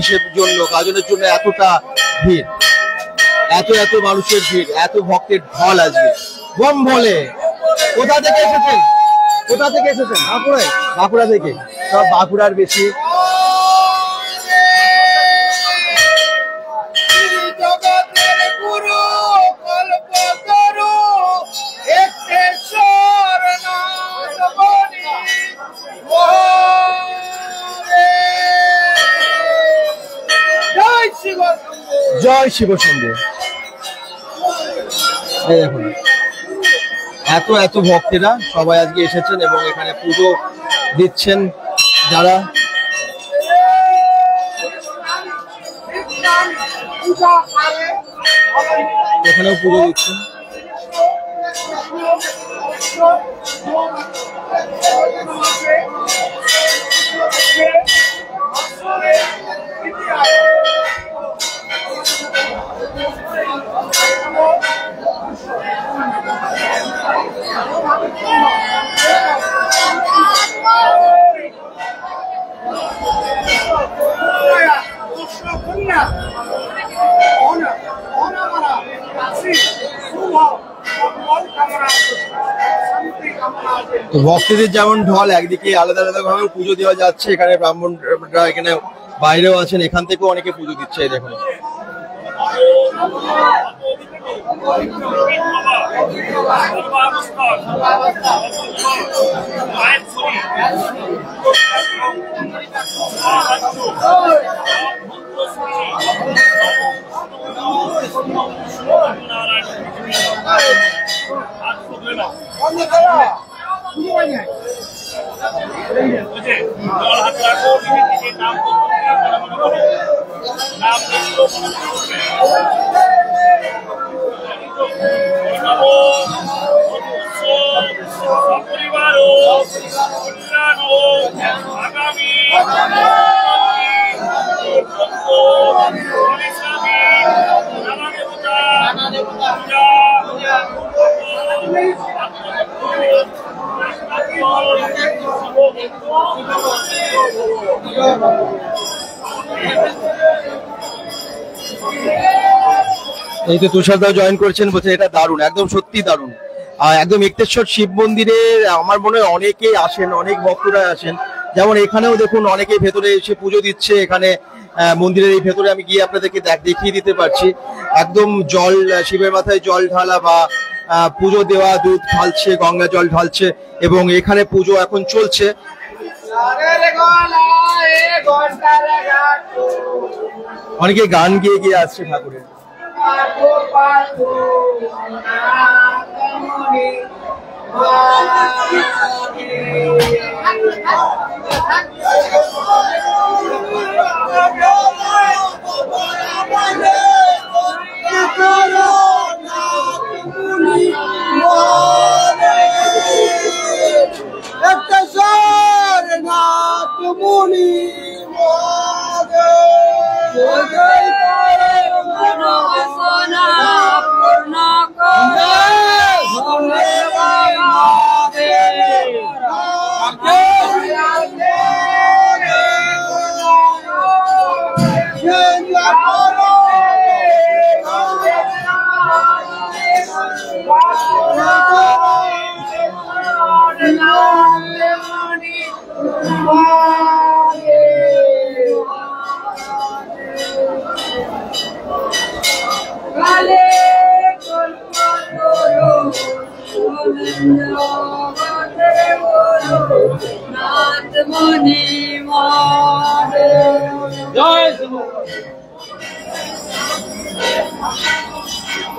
গাজনের জন্য এতটা ভিড়, এত এত মানুষের ভিড়, এত ভক্তের ঢল আজকে বম বলে। কোথা থেকে এসেছেন? কোথা থেকে এসেছেন? বাঁকুড়ায়। বাঁকুড়া থেকে, সব বাঁকুড়ার বেশি। জয় শিব শম্ভু। এই দেখুন এত এত ভক্তেরা সবাই আজকে এসেছেন এবং এখানে পুজো দিচ্ছেন যারা। এখানেও পুজো দিচ্ছেন। তো ভক্তদের যেমন ঢল, একদিকে আলাদা আলাদা ভাবে পুজো দেওয়া যাচ্ছে। এখানে ব্রাহ্মণরা এখানে বাইরেও আছেন, এখান থেকেও অনেকে পুজো দিচ্ছে। এই দেখুন এই তো তুষারদাও জয়েন করছেন, বলছে এটা দারুণ, একদম সত্যি দারুণ। একদম একটেশ্বর শিব মন্দিরে আমার মনে হয় অনেকেই আসেন, অনেক ভক্তরা আসেন। যেমন এখানেও দেখুন অনেকেই ভেতরে এসে পুজো দিচ্ছে। এখানে মন্দিরের এই ভেতরে আমি গিয়ে আপনাদেরকে দেখিয়ে দিতে পারছি। একদম জল, শিবের মাথায় জল ঢালা বা পুজো দেওয়া, দুধ ঢালছে, গঙ্গা জল ঢালছে এবং এখানে পুজো এখন চলছে। অনেকে গান গিয়ে গিয়ে আসছে ঠাকুরের।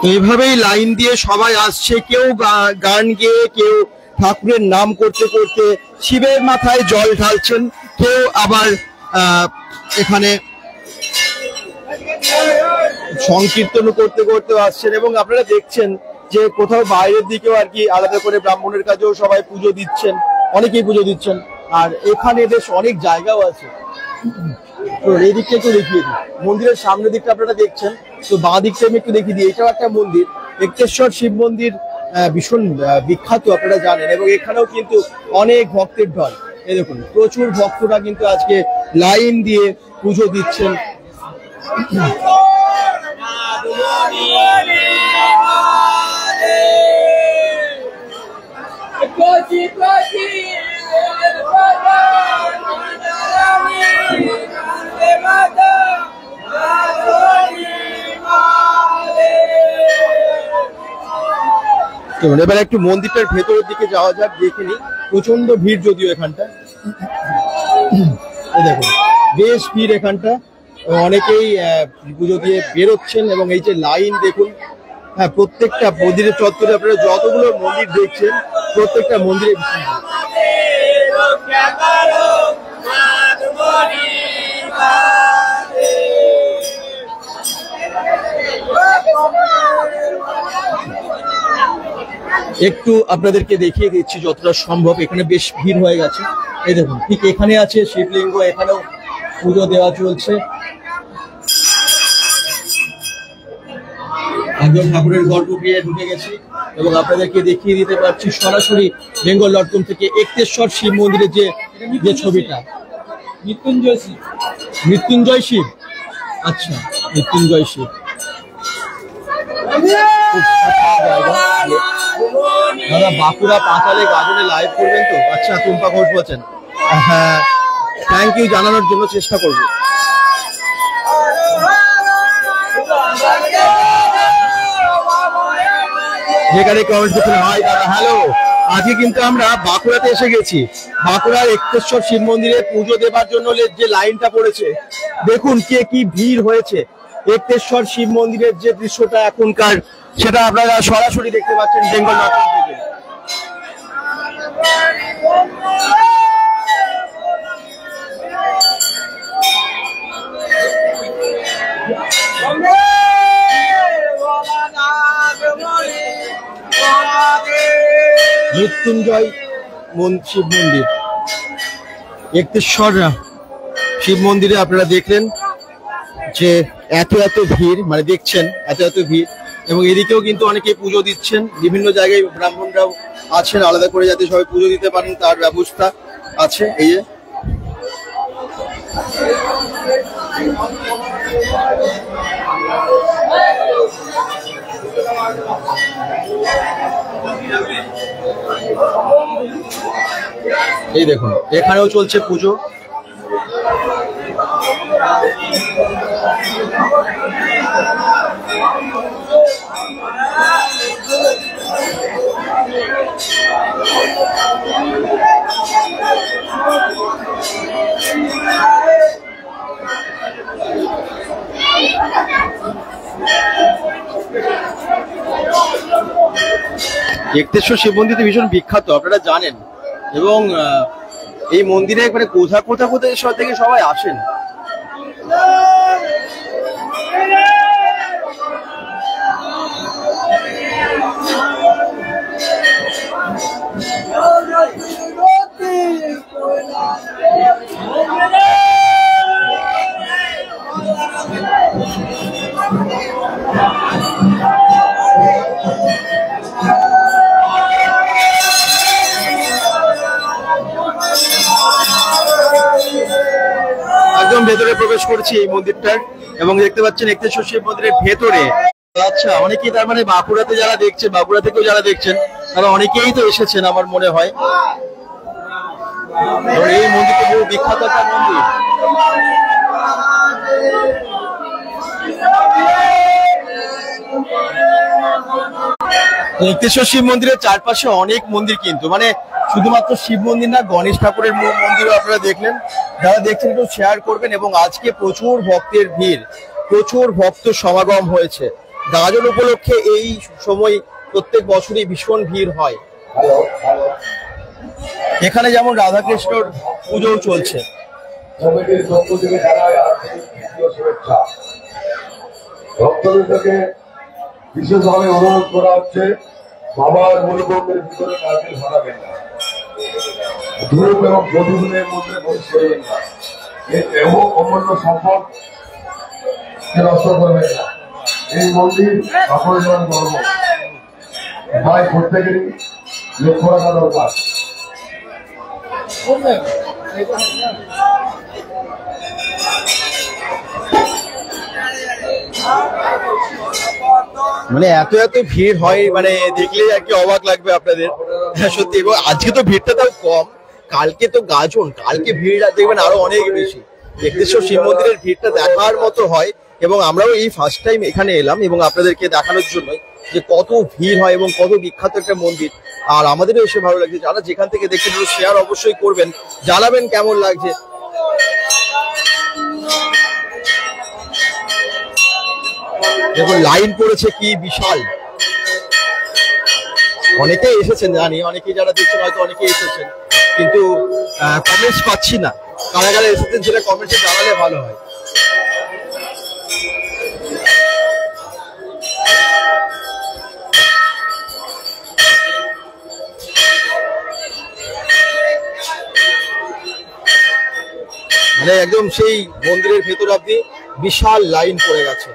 তো এইভাবেই লাইন দিয়ে সবাই আসছে, কেউ গান গেয়ে, কেউ ঠাকুরের নাম করতে করতে শিবের মাথায় জল ঢালছেন, কেউ আবার এখানে সংকীর্তন করতে করতে আসছেন। এবং আপনারা দেখছেন যে কোথাও বাইরের দিকেও আর কি আলাদা করে ব্রাহ্মণের কাছেও সবাই পুজো দিচ্ছেন, অনেকেই পুজো দিচ্ছেন। আর এখানে বেশ অনেক জায়গাও আছে। তো এই দিকটা একটু দেখিয়ে দিই, মন্দিরের সামনের দিকটা আপনারা দেখছেন, তো বাঁ দিকটা আমি একটু দেখিয়ে দিই। এটাও একটা মন্দির, একটেশ্বর শিব মন্দির, ভীষণ বিখ্যাত আপনারা জানেন। এবং এখানেও কিন্তু অনেক ভক্তের ঢল। এই দেখুন প্রচুর ভক্তরা কিন্তু আজকে লাইন দিয়ে পুজো দিচ্ছেন। এবার একটু মন্দিরটার ভেতরের দিকে যাওয়া যাক, দেখে নি। প্রচন্ড ভিড় যদিও এখানটা, দেখুন বেশ ভিড় এখানটা, অনেকেই পুজো দিয়ে বেরোচ্ছেন। এবং এই যে লাইন দেখুন, হ্যাঁ প্রত্যেকটা মন্দিরের চত্বরে আপনারা যতগুলো মন্দির দেখছেন প্রত্যেকটা মন্দিরে একটু আপনাদেরকে দেখিয়ে দিচ্ছি যতটা সম্ভব। এখানে বেশ ভিড় হয়ে গেছে, এই দেখুন ঠিক এখানে আছে শিবলিঙ্গ, এখানেও পুজো দেওয়া চলছে। একজন ঠাকুরের গল্প পেয়ে ঢুকে গেছি এবং আপনাদেরকে দেখিয়ে দিতে পারছি সরাসরি বেঙ্গল ডটকম থেকে একটেশ্বর শিব মন্দিরের যে ছবিটা। মৃত্যুঞ্জয় শিব, আচ্ছা মৃত্যুঞ্জয় শিব, দাদা বাঁকুড়া পাঁচালে গাজনে লাইভ করবেন তো? আচ্ছা টুম্পা ঘোষ বলছেন, হ্যাঁ থ্যাংক ইউ জানানোর জন্য চেষ্টা করবো। যেখানে কমেন্ট করছেন হাই দাদা হ্যালো, আজকে কিন্তু আমরা বাঁকুড়াতে এসে গেছি। বাঁকুড়ার একটেশ্বর শিব মন্দিরে পুজো দেবার জন্য যে লাইনটা পড়েছে দেখুন কে কি ভিড় হয়েছে। একটেশ্বর শিব মন্দিরের যে দৃশ্যটা এখনকার, সেটা আপনারা সরাসরি দেখতে পাচ্ছেন বেঙ্গল ডটকম থেকে। মৃত্যুঞ্জয় শিব মন্দির, একটেশ্বর শিব মন্দিরে আপনারা দেখলেন যে এত ভিড়, মানে দেখছেন এত ভিড়। এবং এদিকেও কিন্তু অনেকে পুজো দিচ্ছেন, বিভিন্ন জায়গায় ব্রাহ্মণরাও আছেন আলাদা করে যাতে সবাই পুজো দিতে পারেন তার ব্যবস্থা আছে। এই যে এই দেখুন এখানেও চলছে পুজো। একটেশ্বর শিব মন্দির ভীষণ বিখ্যাত আপনারা জানেন। এবং এই মন্দিরে একবারে কোথা থেকে সবাই আসেন। ভেতরে প্রবেশ করছি এই মন্দিরটার, এবং দেখতে পাচ্ছেন একতেশ্বর শিব মন্দিরের ভেতরে। আচ্ছা, অনেকেই তার মানে বাঁকুড়াতে যারা দেখছেন, বাঁকুড়া থেকেও যারা দেখছেন, তারা অনেকেই তো এসেছেন আমার মনে হয়। এই মন্দিরটা বহু বিখ্যাত একটা মন্দির। একতেশ্বর শিব মন্দিরের চারপাশে অনেক মন্দির, কিন্তু মানে শুধুমাত্র শিব মন্দির না, গণেশ ঠাকুরের মন্দিরও আপনারা দেখলেন। যারা দেখছেন একটু শেয়ার করবেন। এবং আজকে প্রচুর ভক্তের ভিড়, প্রচুর ভক্ত সমাগম হয়েছে। গাজন উপলক্ষে এই সময় প্রত্যেক বছরই ভীষণ ভিড় হয়। এখানে যেমন রাধাকৃষ্ণর পুজো চলছে। ভক্তদেরকে বিশেষভাবে অনুরোধ করা হচ্ছে, বাবার মূলকর্মের ভিতরে নারকেল ধরাবেন না, ধূপ এবং প্রদীপের মধ্যে প্রবেশ করবেন না, এবং অমূল্য সম্পদ নষ্ট করবেন না। এই মন্দির অপরিজন ধর্ম, তাই প্রত্যেকেরই লক্ষ্য রাখা দরকার। মানে এত এত ভিড় হয়, মানে দেখলে আর কি অবাক লাগবে আপনাদের সত্যি। এবং আজকে তো ভিড়টা তাও কম, কালকে তো গাজন, কালকে ভিড় দেখবেন আরো অনেক বেশি। একতেশ্বর শিব মন্দিরের ভিড়টা দেখার মতো হয়, এবং আমরাও এই ফার্স্ট টাইম এখানে এলাম এবং আপনাদেরকে দেখানোর জন্য যে কত ভিড় হয় এবং কত বিখ্যাত একটা মন্দির। আর আমাদেরও এসে ভালো লাগছে। যারা যেখান থেকে দেখছেন শেয়ার অবশ্যই করবেন, জানাবেন কেমন লাগছে। দেখুন লাইন পড়েছে কি বিশাল। অনেকেই এসেছেন জানি, অনেকেই যারা দেখছেন হয়তো অনেকেই এসেছেন, কিন্তু কমেন্টস পাচ্ছি না। কারা কারা এসেছেন সেটা কমেন্টসে জানালে ভালো হয়। মানে একদম সেই মন্দিরের ভেতর অব্দি বিশাল লাইন পড়ে গেছে।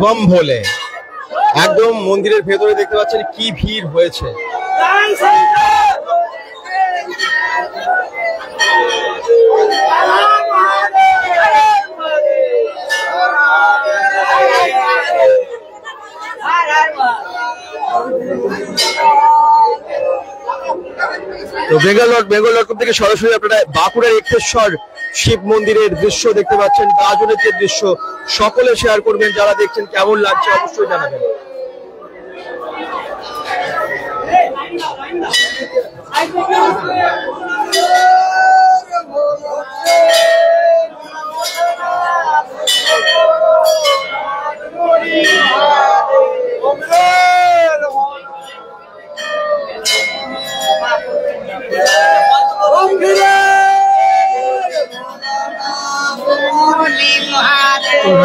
বম ভোলে একদম মন্দিরের ভেতরে দেখতে পাচ্ছেন কি ভিড় হয়েছে। তো বেঙ্গল.com থেকে সরাসরি আপনারা বাঁকুড়ার একতেশ্বর শিব মন্দিরের দৃশ্য দেখতে পাচ্ছেন, গাজনের যে দৃশ্য, সকলে শেয়ার করবেন। যারা দেখছেন কেমন লাগছে অবশ্যই জানাবেন।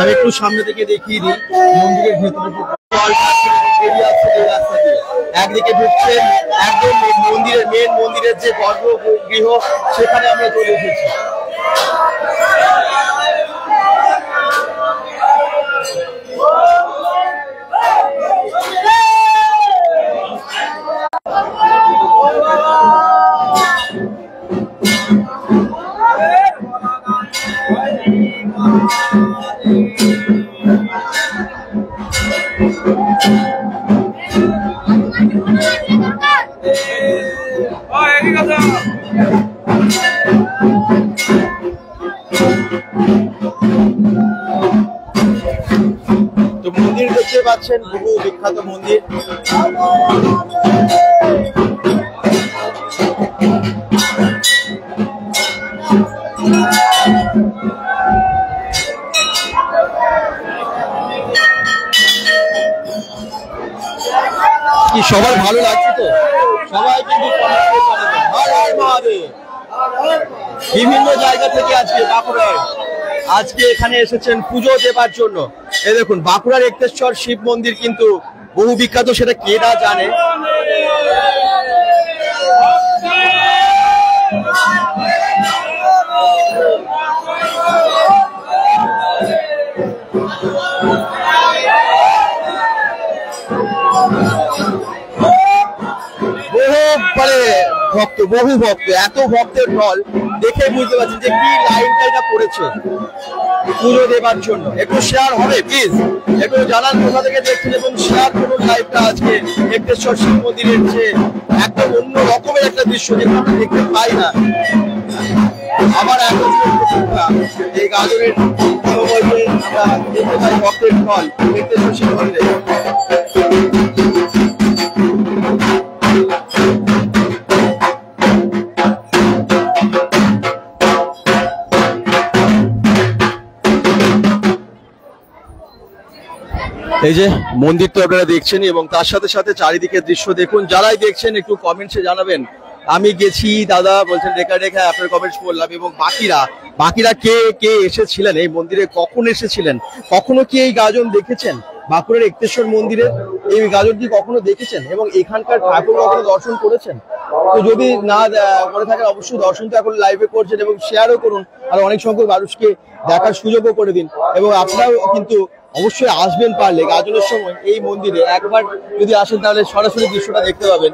আমি একটু সামনে থেকে দেখিয়ে দিই মন্দিরের ভেতরে একদিকে ঢুকছেন একদম মন্দিরের মেন মন্দিরের যে গর্ভগৃহ, সেখানে আমরা চলে এসেছি। তো মন্দির দেখতে পাচ্ছেন, বহু বিখ্যাত মন্দির। কি সবার ভালো লাগছে তো? সবাই কিন্তু বিভিন্ন জায়গা থেকে আজকে বাঁকুড়ার আজকে এখানে এসেছেন পুজো দেবার জন্য। এই দেখুন বাঁকুড়ার একতেশ্বর শিব মন্দির কিন্তু বহু বিখ্যাত, সেটা কে না জানে। মানে ভক্ত, বহু ভক্ত, এত ভক্তের ঢল দেখে বুঝতে পারছেন যে কি লাইনটা এটা পড়েছে পুজো দেবার জন্য। একটু শেয়ার হবে প্লিজ, একটু জানান কোথা থেকে দেখছেন এবং শেয়ার করুন লাইভটা। আজকে একটেশ্বর শিব মন্দিরের যে একদম অন্য রকমের একটা দৃশ্য যেটা আমরা দেখতে পাই না। আবার এখন এই গাজরের সময় আমরা দেখতে পাই ভক্তের ঢল একটেশ্বর শিব মন্দিরে। এই যে মন্দির তো আপনারা দেখছেন এবং তার সাথে সাথে চারিদিকের দৃশ্য দেখুন। যারাই দেখছেন একটু কমেন্টসে জানাবেন আমি গেছি দাদা বলছেন, রেখা রেখা আপনার কমেন্টস বললাম। এবং বাকিরা কে কে এসেছিলেন এই মন্দিরে, কখন এসেছিলেন, কখনো কি এই গাজন দেখেছেন? বাঁকুড়ার একটেশ্বর মন্দিরের এই গাজন কি কখনো দেখেছেন এবং এখানকার ঠাকুর কখনো দর্শন করেছেন? তো যদি না করে থাকেন অবশ্যই দর্শন তো এখন লাইভে করছেন এবং শেয়ারও করুন, আর অনেক সংখ্যক মানুষকে দেখার সুযোগও করে দিন। এবং আপনারাও কিন্তু অবশ্যই আসবেন পারলে গাজনের সময় এই মন্দিরে একবার যদি আসেন তাহলে সরাসরি দৃশ্যটা দেখতে পাবেন।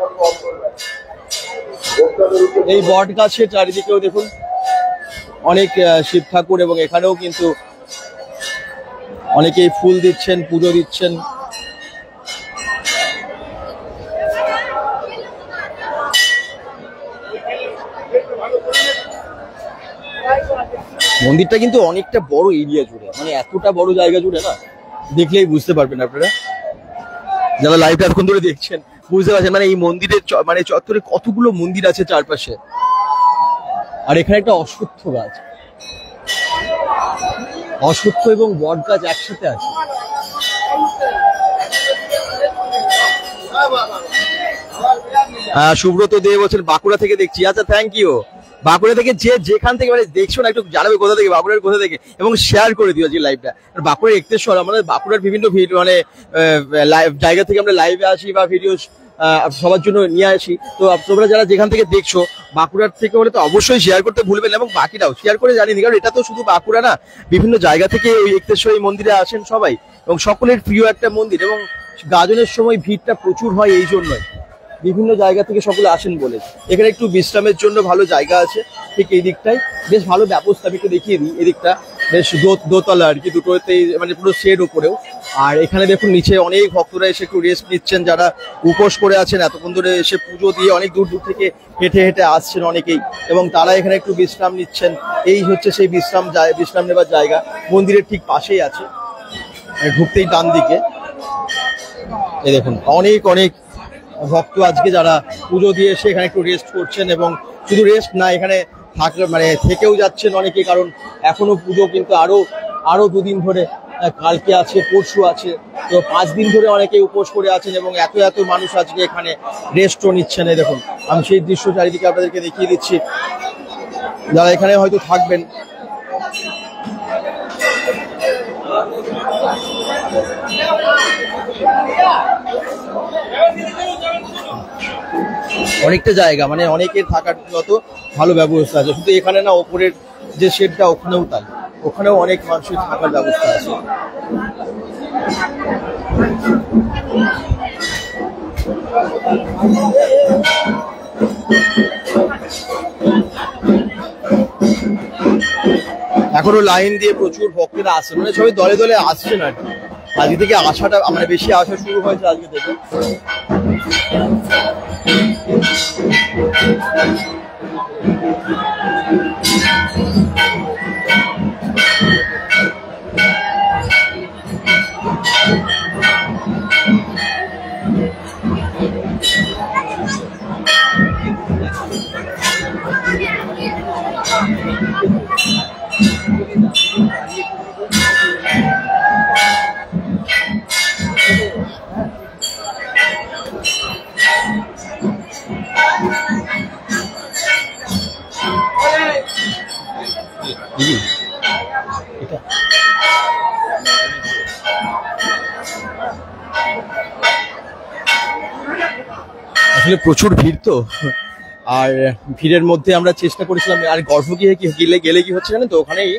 এই বট গাছের চারিদিকেও দেখুন অনেক শিব ঠাকুর এবং এখানেও কিন্তু অনেকেই ফুল দিচ্ছেন, পুজো দিচ্ছেন। মন্দিরটা কিন্তু অনেকটা বড় এরিয়া জুড়ে, মানে এতটা বড় জায়গা জুড়ে না, দেখলেই বুঝতে পারবেন আপনারা যারা লাইভটা এতক্ষণ ধরে দেখছেন বুঝতে পারছেন। মানে এই মন্দিরের মানে চত্বরে কতগুলো মন্দির আছে চারপাশে। আর এখানে একটা অশ্বত্থ গাছ, অশ্বত্থ এবং বট গাছ একসাথে আছে। সুব্রত দে বলছেন বাঁকুড়া থেকে দেখছি। আচ্ছা, থ্যাংক ইউ। বাঁকুড়া থেকে যেখান থেকে মানে দেখছো না একটু জানাবে কোথা থেকে, বাঁকুড়ার কোথা থেকে, এবং শেয়ার করে দিও যে লাইভটা। বাঁকুড়ার একটেশ্বর, আমাদের বাঁকুড়ার বিভিন্ন ভিডিও মানে জায়গা থেকে আমরা লাইভে আসি বা ভিডিও সবার জন্য নিয়ে আসি। তো তোমরা যারা যেখান থেকে দেখছো বাঁকুড়ার থেকে হলে তো অবশ্যই শেয়ার করতে ভুলবেন এবং বাকিটাও শেয়ার করে জানিয়ে দিন, কারণ এটা তো শুধু বাঁকুড়া না, বিভিন্ন জায়গা থেকে ওই একটেশ্বর এই মন্দিরে আসেন সবাই এবং সকলের প্রিয় একটা মন্দির। এবং গাজনের সময় ভিড়টা প্রচুর হয় এই জন্যই, বিভিন্ন জায়গা থেকে সকলে আসেন বলে। এখানে একটু বিশ্রামের জন্য ভালো জায়গা আছে ঠিক এই দিকটাই, বেশ ভালো ব্যবস্থা। আমি একটু দেখিয়ে দিই, এদিকটা বেশ দোতলা আর কি, দুটোতেই মানে পুরো শেড উপরেও। আর এখানে দেখুন নিচে অনেক ভক্তরা এসে একটু রেস্ট নিচ্ছেন, যারা উপোস করে আছেন এতক্ষণ ধরে এসে পুজো দিয়ে অনেক দূর দূর থেকে হেঁটে হেঁটে আসছেন অনেকেই, এবং তারা এখানে একটু বিশ্রাম নিচ্ছেন। এই হচ্ছে সেই বিশ্রাম নেবার জায়গা, মন্দিরের ঠিক পাশেই আছে, ঢুকতেই ডান দিকে। এই দেখুন অনেক অনেক ভক্ত আজকে যারা পুজো দিয়ে এসে এখানে একটু রেস্ট করছেন, এবং শুধু রেস্ট না এখানে থাকলে মানে থেকেও যাচ্ছেন অনেকে, কারণ এখনো পুজো কিন্তু আরো দুদিন ধরে, কালকে আছে পরশু আছে, তো 5 দিন ধরে অনেকে উপোস করে আছেন এবং এত মানুষ আজকে এখানে রেস্টও নিচ্ছেন। এই দেখুন আমি সেই দৃশ্য চারিদিকে আপনাদেরকে দেখিয়ে দিচ্ছি, যারা এখানে হয়তো থাকবেন। অনেকটা জায়গা মানে অনেকের থাকার যত ভালো ব্যবস্থা আছে, শুধু এখানে না, ওপরের যে শেডটা ওখানেও তাই, ওখানেও অনেক মানুষের থাকার ব্যবস্থা আছে। এখনো লাইন দিয়ে প্রচুর ভক্তরা আসছে, মানে সবাই দলে দলে আসছেন আর কি। আজকে থেকে আসাটা মানে বেশি আসা শুরু হয়েছে আজকে থেকে। আসলে প্রচুর ভিড় তো আর ভিড়ের মধ্যে আমরা চেষ্টা করেছিলাম, আর গর্ভগৃহে গেলে কি হচ্ছে জানেন তো, ওখানেই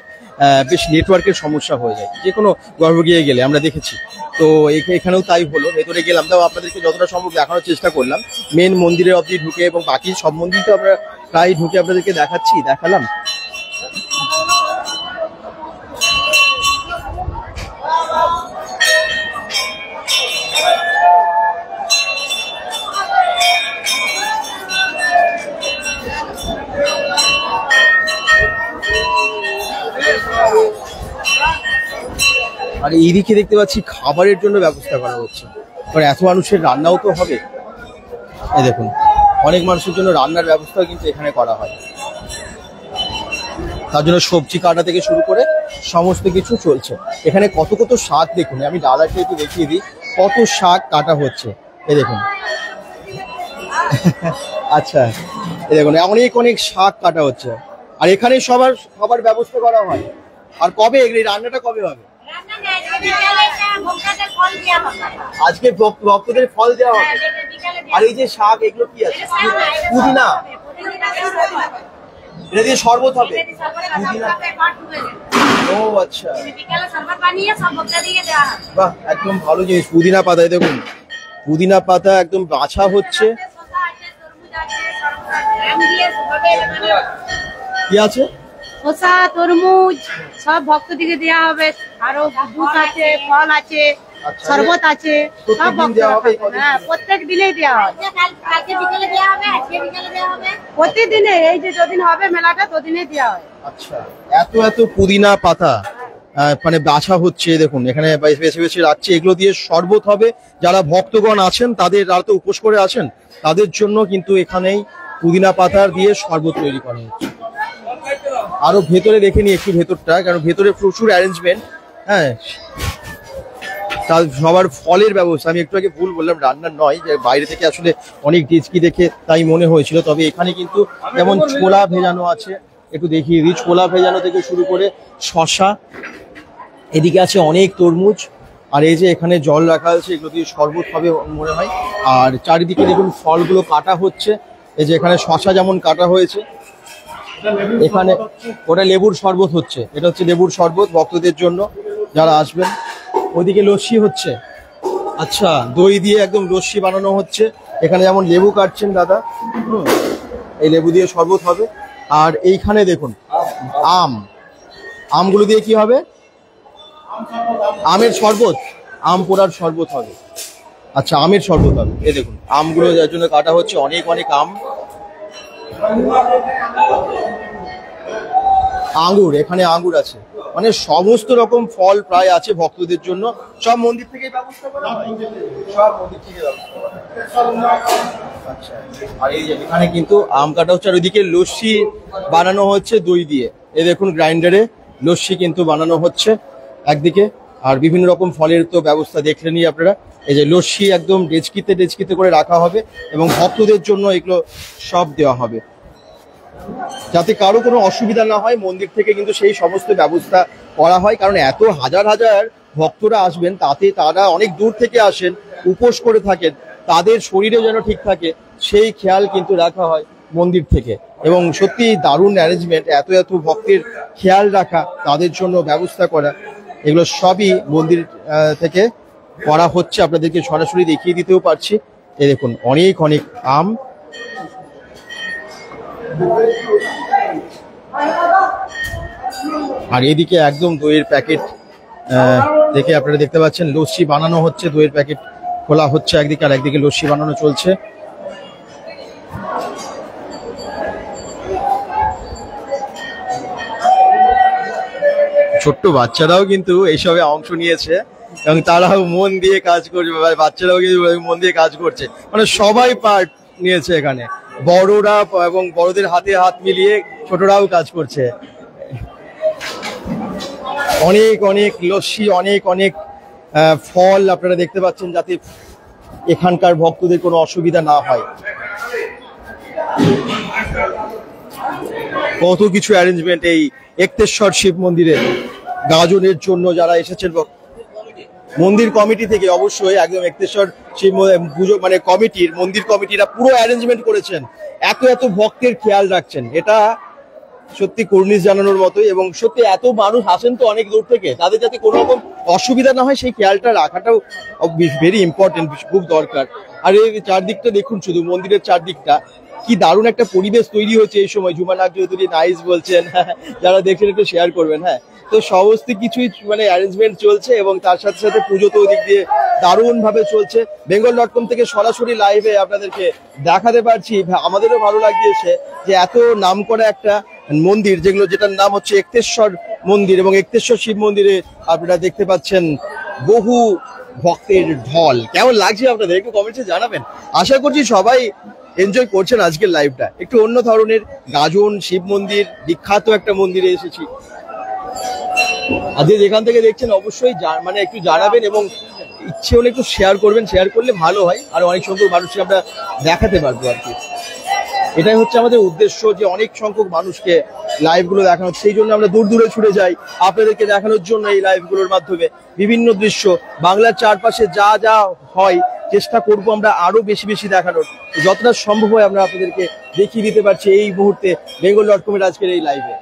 বেশ নেটওয়ার্কের সমস্যা হয়ে যায় যে কোনো গর্ভগৃহে গেলে, আমরা দেখেছি। তো এখানেও তাই হলো, ভেতরে গেলাম, তাও আপনাদেরকে যতটা সম্ভব দেখানোর চেষ্টা করলাম মেন মন্দিরে অবধি ঢুকে, এবং বাকি সব মন্দির তো আমরা প্রায় ঢুকে আপনাদেরকে দেখালাম। আর এইদিকে দেখতে পাচ্ছি খাবারের জন্য ব্যবস্থা করা হচ্ছে, কারণ এত মানুষের রান্নাও তো হবে। এই দেখুন, অনেক মানুষের জন্য রান্নার ব্যবস্থাও কিন্তু এখানে করা হয়, তার জন্য সবজি কাটা থেকে শুরু করে সমস্ত কিছু চলছে এখানে। কত কত শাক দেখুন, আমি দাদাকে একটু দেখিয়ে দিই কত শাক কাটা হচ্ছে, এই দেখুন। আচ্ছা, এই দেখুন অনেক অনেক শাক কাটা হচ্ছে, আর এখানে সবার ব্যবস্থা করা হয়। আর কবে এই রান্নাটা কবে হবে? আজকে ভক্তদের ফল দেওয়া হবে। আর এই যে শাক, এগুলো কি আছে? পুদিনা, এটা দিয়ে শরবত হবে। ও আচ্ছা, বাহ, একদম ভালো জিনিস। পুদিনা পাতা, দেখুন পুদিনা পাতা একদম বাছা হচ্ছে। কি আছে? শসা, তরমুজ সব ভক্তদিকে দেওয়া হবে, আরো দুধ আছে, ফল আছে, শরবত আছে, সব ভক্ত। হ্যাঁ, প্রত্যেক দিনেই দেওয়া হয়, প্রতিদিনে। এই যে যদিন হবে মেলাটা তদিনে দেওয়া হয়। আচ্ছা, এত এত পুদিনা পাতা মানে বাছা হচ্ছে, দেখুন এখানে বেছে বেছে রাখছে। এগুলো দিয়ে শরবত হবে। যারা ভক্তগণ আছেন তাদের, যারা তো উপোস করে আছেন তাদের জন্য কিন্তু এখানেই পুদিনা পাতার দিয়ে শরবত তৈরি করা হচ্ছে। আরো ভেতরে দেখে নিই একটু ভেতরটা, কারণ ভেতরে প্রচুর অ্যারেঞ্জমেন্ট। হ্যাঁ, তার সবার ফলের ব্যবস্থা। আমি একটু আগে ভুল বললাম, রান্নার নয়, যে বাইরে থেকে আসলে অনেক ডিচকি দেখে তাই মনে হয়েছিল। তবে এখানে কিন্তু যেমন ছোলা ভেজানো আছে, একটু দেখিয়ে দিই। ছোলা ভেজানো থেকে শুরু করে শশা, এদিকে আছে অনেক তরমুজ, আর এই যে এখানে জল রাখা আছে, এগুলো দিয়ে শরবত হবে মনে হয়। আর চারিদিকে দেখুন ফলগুলো কাটা হচ্ছে। এই যে এখানে শশা যেমন কাটা হয়েছে, এখানে ওটা লেবুর শরবত হচ্ছে। এটা হচ্ছে লেবুর শরবত ভক্তদের জন্য যারা আসবেন। ওইদিকে লস্যি হচ্ছে। আচ্ছা, দই দিয়ে একদম লস্যি বানানো হচ্ছে। এখানে যেমন লেবু কাটছেন দাদা, এই লেবু দিয়ে শরবত হবে। আর এইখানে দেখুন আমগুলো দিয়ে কি হবে? আমের শরবত, আম পোড়ার শরবত হবে। আচ্ছা, আমের শরবত হবে। এই দেখুন আমগুলো যার জন্য কাটা হচ্ছে, অনেক অনেক আম। আঙ্গুর, এখানে আঙ্গুর আছে, মানে সমস্ত রকম ফল প্রায় আছে ভক্তদের জন্য। সব মন্দির থেকে ব্যবস্থা করা হয়, সব মন্দির থেকে ব্যবস্থা করা হয়। আচ্ছা, আর এই যে এখানে কিন্তু আম কাটা হচ্ছে, আর ওইদিকে লস্যি বানানো হচ্ছে দই দিয়ে। এই দেখুন গ্রাইন্ডারে লস্যি কিন্তু বানানো হচ্ছে একদিকে, আর বিভিন্ন রকম ফলের তো ব্যবস্থা দেখলেনই আপনারা। এই যে লস্যি একদম ডেচকিতে করে রাখা হবে, এবং ভক্তদের জন্য এগুলো সব দেওয়া হবে যাতে কারো কোনো অসুবিধা না হয়। মন্দির থেকে কিন্তু সেই সমস্ত ব্যবস্থা করা হয়, কারণ এত হাজার হাজার ভক্তরা আসবেন, তাতে তারা অনেক দূর থেকে আসেন, উপোস করে থাকেন, তাদের শরীরে যেন ঠিক থাকে সেই খেয়াল কিন্তু রাখা হয় মন্দির থেকে। এবং সত্যি দারুণ অ্যারেঞ্জমেন্ট, এত এত ভক্তের খেয়াল রাখা, তাদের জন্য ব্যবস্থা করা, এগুলো সবই মন্দির থেকে করা হচ্ছে। আপনাদেরকে সরাসরি দেখিয়ে দিতেও পারছি। এই দেখুন অনেক অনেক আম। আর এদিকে একদম দইয়ের প্যাকেট দেখে আপনারা দেখতে পাচ্ছেন, লস্যি বানানো হচ্ছে, দইয়ের প্যাকেট খোলা হচ্ছে একদিকে, আর একদিকে লস্যি বানানো চলছে। ছোট্ট বাচ্চারাও কিন্তু এইসবে অংশ নিয়েছে, এবং তারাও মন দিয়ে কাজ করছে। বাচ্চারাও কিন্তু মন দিয়ে কাজ করছে, মানে সবাই পার্ট নিয়েছে এখানে। বড়রা এবং বড়দের হাতে হাত মিলিয়ে ছোটরাও কাজ করছে। অনেক অনেক লস্যি, অনেক অনেক ফল আপনারা দেখতে পাচ্ছেন, যাতে এখানকার ভক্তদের কোনো অসুবিধা না হয়। কত কিছু অ্যারেঞ্জমেন্ট এই একতেশ্বর শিব মন্দিরে গাজনের জন্য যারা এসেছেন। মন্দির কমিটি থেকে অবশ্যই একদম এক্তেশ্বর শিব পুজো মানে কমিটির মন্দির কমিটিরা পুরো অ্যারেঞ্জমেন্ট করেছেন, এত এত ভক্তের খেয়াল রাখছেন, এটা সত্যি কর্নিশ জানানোর মতোই। এবং সত্যি এত মানুষ আসেন তো অনেক দূর থেকে, তাদের যাতে কোনো রকম অসুবিধা না হয় সেই খেয়ালটা রাখাটাও ভেরি ইম্পর্টেন্ট, খুব দরকার। আর এই চারদিকটা দেখুন, শুধু মন্দিরের চারদিকটা কি দারুণ একটা পরিবেশ তৈরি হচ্ছে এই সময়। ঝুমানাক চৌধুরী নাইস বলছেন, যারা দেখছেন একটু শেয়ার করবেন। হ্যাঁ, তো সমস্ত কিছুই মানে অ্যারেঞ্জমেন্ট চলছে এবং তার সাথে সাথে পুজো তো ওদিক দিয়ে দারুণ ভাবে চলছে। bengal.com থেকে সরাসরি লাইভে আপনাদেরকে দেখাতে পারছি। আমাদেরও ভালো লাগছে যে এত নামকরা একটা মন্দির, যেটার নাম হচ্ছে এক্তেশ্বর মন্দির, এবং এক্তেশ্বর শিব মন্দিরে আপনারা দেখতে পাচ্ছেন বহু ভক্তের ঢল। কেমন লাগছে আপনাদের একটু কমেন্টে জানাবেন। আশা করছি সবাই এনজয় করছেন আজকের লাইভটা। একটু অন্য ধরনের গাজন শিব মন্দির, বিখ্যাত একটা মন্দিরে এসেছি। আজকে যেখান থেকে দেখছেন অবশ্যই মানে একটু জানাবেন এবং ইচ্ছে হলে একটু শেয়ার করবেন, শেয়ার করলে ভালো হয়, আর অনেক সংখ্যক মানুষকে আমরা দেখাতে পারবো আর কি। এটাই হচ্ছে আমাদের উদ্দেশ্য, যে অনেক সংখ্যক মানুষকে লাইভগুলো দেখানো। সেই জন্য আমরা দূর দূরে ছুটে যাই আপনাদেরকে দেখানোর জন্য। এই লাইভগুলোর মাধ্যমে বিভিন্ন দৃশ্য বাংলার চারপাশে যা যা হয় চেষ্টা করবো আমরা আরো বেশি বেশি দেখানোর, যতটা সম্ভব হয় আমরা আপনাদেরকে দেখিয়ে দিতে পারছি এই মুহূর্তে bengal.com এর আজকের এই লাইভে।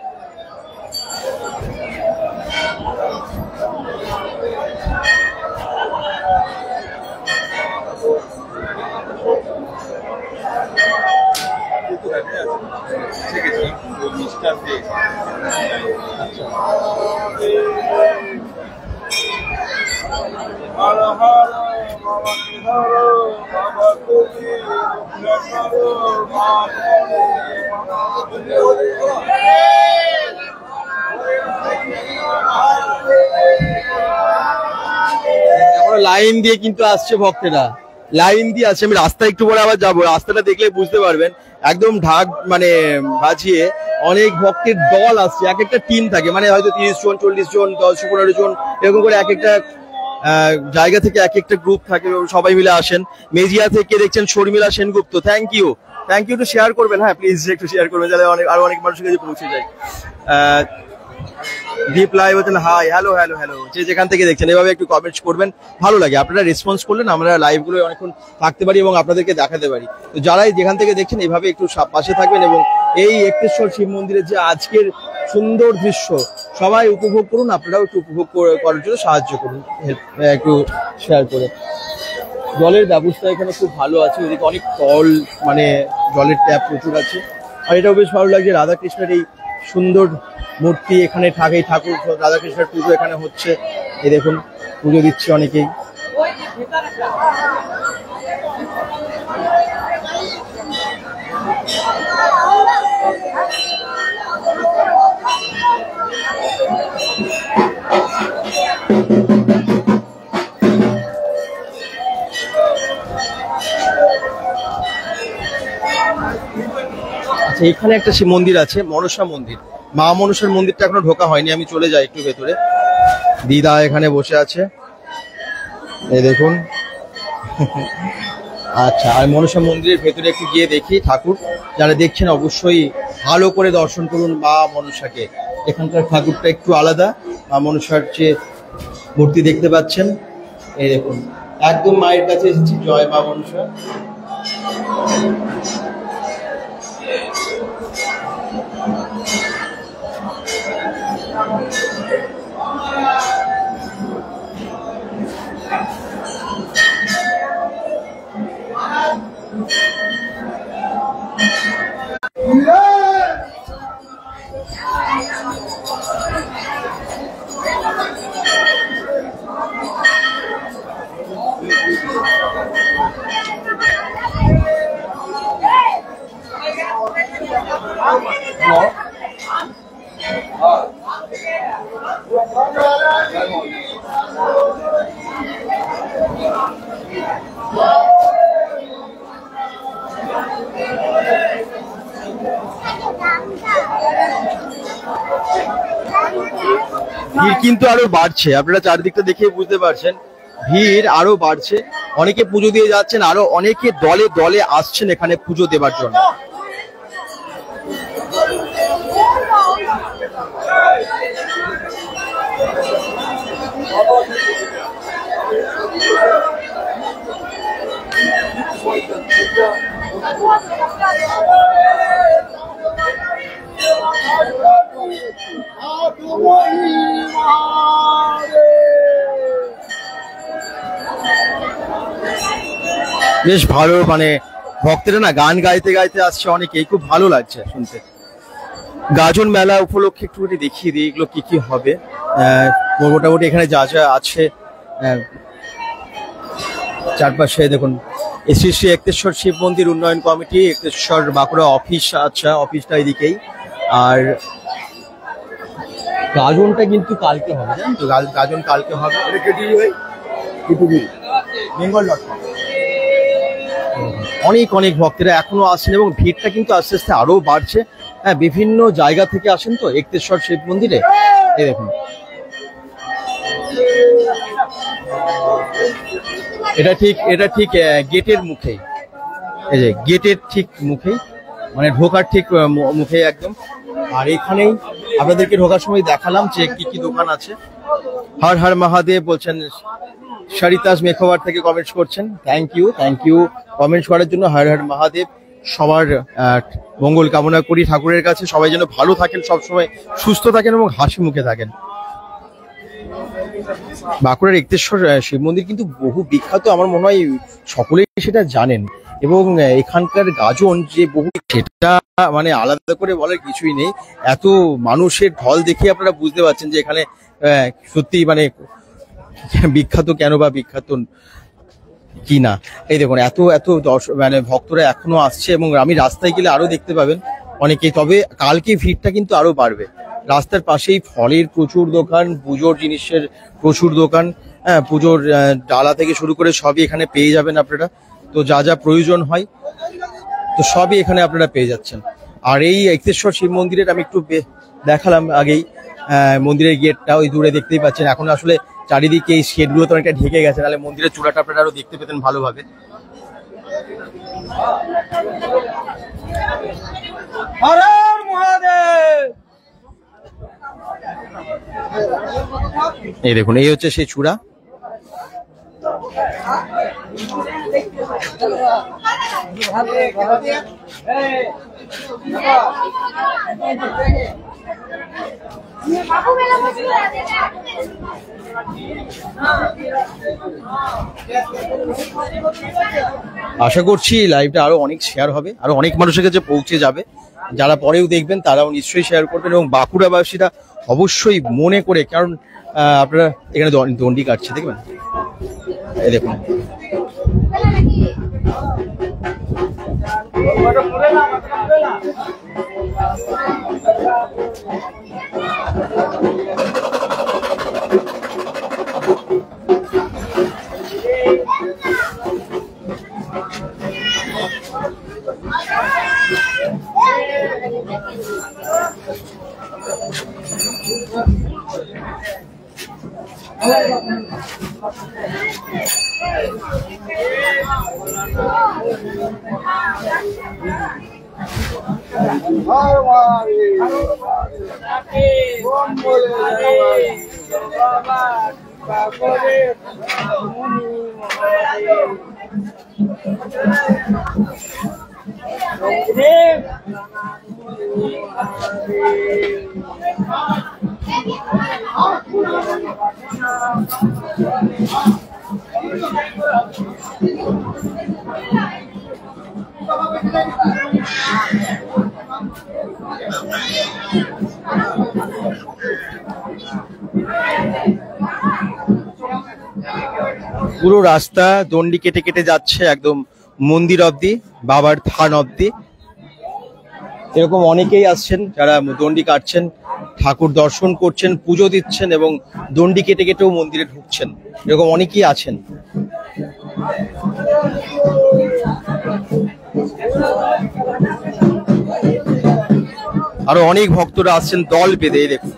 লাইন দিয়ে কিন্তু আসছে ভক্তেরা, লাইন দিয়ে আসছে। আমি রাস্তা একটু পরে আবার যাবো, রাস্তাটা দেখলে বুঝতে পারবেন একদম ঢাক মানে বাজিয়ে অনেক ভক্তের দল আসছে। এক একটা টিম থাকে, মানে হয়তো 30 জন 40 জন 10-15 জন এরকম করে এক একটা জায়গা থেকে এক একটা গ্রুপ থাকে, সবাই মিলে আসেন। মেজিয়া থেকে দেখছেন শর্মিলা সেনগুপ্ত, থ্যাংক ইউ একটু শেয়ার করবেন। হ্যাঁ প্লিজ একটু শেয়ার করবেন, যাতে আরো অনেক মানুষের কাছে পৌঁছে যায়। দীপ লাইভ হচ্ছেন, হাই হ্যালো হ্যালো হ্যালো, যে যেখান থেকে দেখছেন এভাবে একটু কমেন্টস করবেন, ভালো লাগে। আপনারা রেসপন্স করলেন আমরা লাইভগুলো অনেকক্ষণ থাকতে পারি এবং আপনাদেরকে দেখাতে পারি। তো যারাই যেখান থেকে দেখছেন এভাবে একটু পাশে থাকবেন এবং এই এক্তেশ্বর শিব মন্দিরের যে আজকের সুন্দর দৃশ্য সবাই উপভোগ করুন। আপনারাও একটু উপভোগ করার জন্য সাহায্য করুন, একটু শেয়ার করে। জলের ব্যবস্থা এখানে খুব ভালো আছে, ওদিকে অনেক কল মানে জলের ট্যাপ প্রচুর আছে। আর এটাও বেশ ভালো লাগছে, রাধাকৃষ্ণের এই সুন্দর মূর্তি এখানে থাকে, ঠাকুর রাধাকৃষ্ণের পুজো এখানে হচ্ছে। এই দেখুন পুজো দিচ্ছে অনেকেই। আচ্ছা, এখানে একটা শিব মন্দির আছে, মনসা মন্দির, মা মনসার মন্দিরটা এখনো ঢোকা হয়নি, আমি চলে যাই একটু ভেতরে। দিদা এখানে বসে আছে, এই দেখুন। আচ্ছা, আর মনসা মন্দিরের ভেতরে একটু গিয়ে দেখি ঠাকুর। যারা দেখছেন অবশ্যই ভালো করে দর্শন করুন মা মনসাকে। এখানকার ঠাকুরটা একটু আলাদা, মা মনসার যে মূর্তি দেখতে পাচ্ছেন, এই দেখুন একদম মায়ের কাছে এসেছি। জয় মা মনসা। ভিড় কিন্তু আরো বাড়ছে, আপনারা চারদিকটা দেখে বুঝতে পারছেন ভিড় আরো বাড়ছে। অনেকে পুজো দিয়ে যাচ্ছেন, আরো অনেকে দলে দলে আসছেন এখানে পুজো দেবার জন্য। বেশ ভালো, মানে ভক্তরা না গান গাইতে গাইতে আসছে অনেকেই, খুব ভালো লাগছে শুনতে। গাজন মেলা উপলক্ষে একটুখানি দেখিয়ে দিই এগুলো কি কি হবে। মোটামুটি এখানে যা যা আছে চারপাশে দেখুন, শ্রী শ্রী একতেশ্বর শিব মন্দির উন্নয়ন কমিটি, একতেশ্বর বাঁকুড়া অফিস, আচ্ছা অফিসটা এদিকেই। আর গাজনটা কিন্তু কালকে হবে, জানেন তো, গাজন কালকে হবে। বেঙ্গল অনেক অনেক ভক্তরা এখনো আসছেন এবং ভিড়টা কিন্তু আস্তে আস্তে আরো বাড়ছে। হ্যাঁ, বিভিন্ন জায়গা থেকে আসেন তো একতেশ্বর শিব মন্দিরে। এই দেখুন, এটা ঠিক গেটের মুখেই, এই যে গেটের ঠিক মুখেই, মানে ঢোকার ঠিক মুখে একদম। আর এখানেই আপনাদেরকে ঢোকার সময় দেখালাম যে কি কি দোকান আছে। হর হর মহাদেব বলছেন, সরিতাস মেখোয়ার থেকে কমেন্টস করছেন, থ্যাংক ইউ কমেন্টস করার জন্য। হর হর মহাদেব, সবার মঙ্গল কামনা করি ঠাকুরের কাছে, সবাই যেন ভালো থাকেন, সবসময় সুস্থ থাকেন এবং হাসি মুখে থাকেন। বাঁকুড়ার একতেশ্বর শিব মন্দির কিন্তু বহু বিখ্যাত, আমার মনে হয় সকলেই সেটা জানেন। এবং এখানকার গাজন যে বহু, সেটা মানে আলাদা করে বলার কিছুই নেই। এত মানুষের ঢল দেখে আপনারা বুঝতে পারছেন যে এখানে সত্যি মানে বিখ্যাত কেন বা বিখ্যাত কি না। এই দেখুন, এত এত মানে ভক্তরা এখনো আসছে এবং আমি রাস্তায় গেলে আরো দেখতে পাবেন অনেকেই। তবে কালকে ভিড়টা কিন্তু আরো বাড়বে। রাস্তার পাশেই ফলের প্রচুর দোকান, পুজোর জিনিসের প্রচুর দোকান, হ্যাঁ পুজোর ডালা থেকে শুরু করে সবই এখানে পেয়ে যাবেন আপনারা। তো যা যা প্রয়োজন হয় তো সবই এখানে আপনারা পেয়ে যাচ্ছেন। আর এই একতেশ্বর শিব মন্দিরের আমি একটু দেখালাম আগেই, মন্দিরের গেটটা ওই দূরে দেখতেই পাচ্ছেন। এখন আসলে চারিদিকে এই শেডগুলো তো অনেকটা ঢেকে গেছে, তাহলে মন্দিরের চূড়াটা আপনারা আরো দেখতে পেতেন ভালোভাবে। এই দেখুন, এই হচ্ছে সেই চূড়া। আশা করছি লাইভটা আরো অনেক শেয়ার হবে, আরো অনেক মানুষের কাছে পৌঁছে যাবে। যারা পরেও দেখবেন তারাও নিশ্চয়ই শেয়ার করবেন এবং বাঁকুড়াবাসীরা অবশ্যই মনে করে, কারণ আপনারা এখানে দণ্ডি কাটছে দেখবেন, এই দেখুন। পুরো রাস্তা দণ্ডি কেটে কেটে যাচ্ছে একদম মন্দির অবধি, বাবার থান অবধি। এরকম অনেকেই আসছেন যারা দণ্ডি কাটছেন, ঠাকুর দর্শন করছেন, পুজো দিচ্ছেন এবং দণ্ডি কেটে কেটেও মন্দিরে ঢুকছেন, এরকম অনেকেই আছেন। আরো অনেক ভক্তরা আসছেন দল বেঁধে, দেখুন।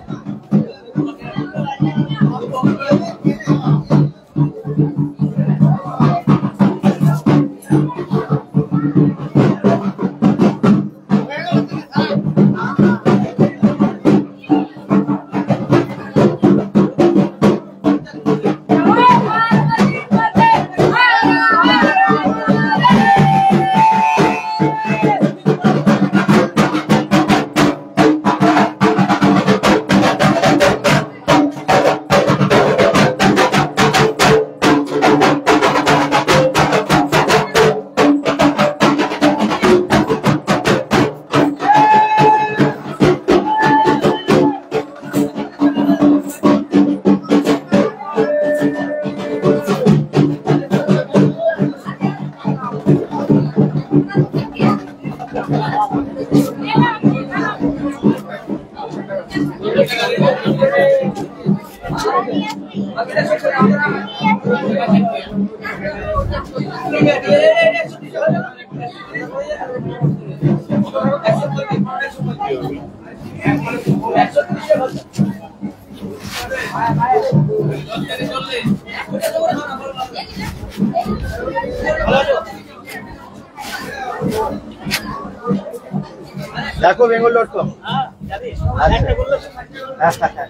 দেখো bengal.com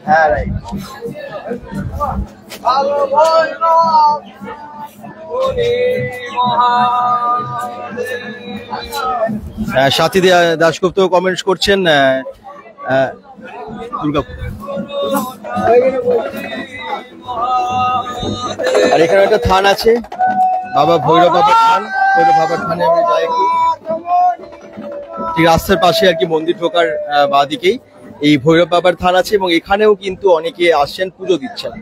হ্যাঁ রাইট। সাথী দাশগুপ্ত কমেন্টস করছেন দুর্গাপুর। আর এখানে একটা থান আছে, বাবা ভৈরব বাবার থান। ভৈরব বাবার থানে আমি যাই একটু, ঠিক রাস্তার পাশে আর কি, মন্দির ঢোকার বাদিকেই এই ভৈরব বাবার থান আছে এবং এখানেও কিন্তু অনেকে আসছেন, পুজো দিচ্ছেন।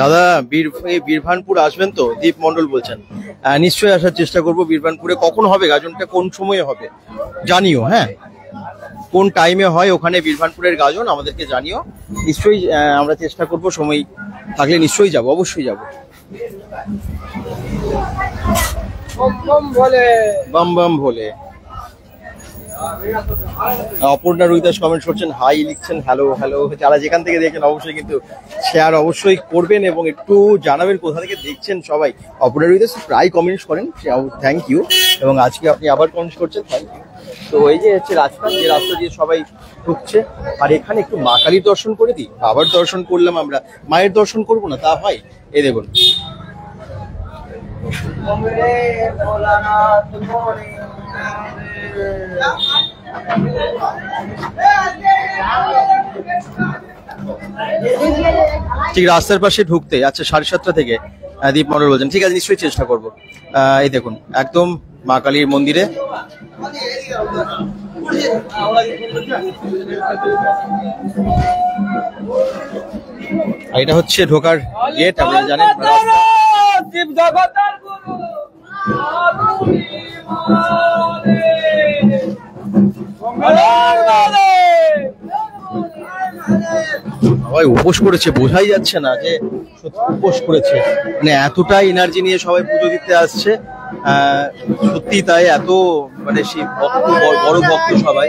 দাদা বীরভানপুর আসবেন তো? দীপ মন্ডল বলছেন। নিশ্চয়ই আসার চেষ্টা করব বীরভানপুরে। কখন হবে গাজনটা, কোন সময়ে হবে জানিও, হ্যাঁ কোন টাইমে হয় ওখানে বীরভানপুরের গাজন আমাদেরকে জানিও। নিশ্চয়ই আমরা চেষ্টা করব, সময় থাকলে নিশ্চয়ই যাব, অবশ্যই যাব। বম বম ভোলে। অপর্ণা রুইদাস কমেন্ট করছেন, হাই লিখছেন, হ্যালো হ্যালো। যারা যেখান থেকে দেখছেন অবশ্যই কিন্তু শেয়ার অবশ্যই করবেন এবং একটু জানাবেন কোথা থেকে দেখছেন সবাই। অপর্ণা রুইদাস প্রায় কমেন্টস করেন, থ্যাংক ইউ। এবং আজকে আপনি আবার কমেন্টস করছেন, থ্যাংক ইউ। তো এই যে হচ্ছে রাস্তা, যে রাস্তা দিয়ে সবাই ঢুকছে। আর এখানে একটু মা কালীর দর্শন করে দিই। বাবার দর্শন করলাম, আমরা মায়ের দর্শন করবো না তা হয়? এই দেখুন, ঠিক রাস্তার পাশে ঢুকতে। আচ্ছা, 7:30 থেকে দীপ মন্ডল বলছেন, ঠিক আছে নিশ্চয়ই চেষ্টা করব। এই দেখুন একদম মা কালীর মন্দিরে। এটা হচ্ছে ঢোকার গেট, আপনারা জানেন। সবাই উপোস করেছে, বোঝাই যাচ্ছে না যে সত্যি উপোস করেছে, মানে এতটাই এনার্জি নিয়ে সবাই পুজো দিতে আসছে। সত্যি তাই, এত মানে সেই ভক্ত, বড় ভক্ত সবাই।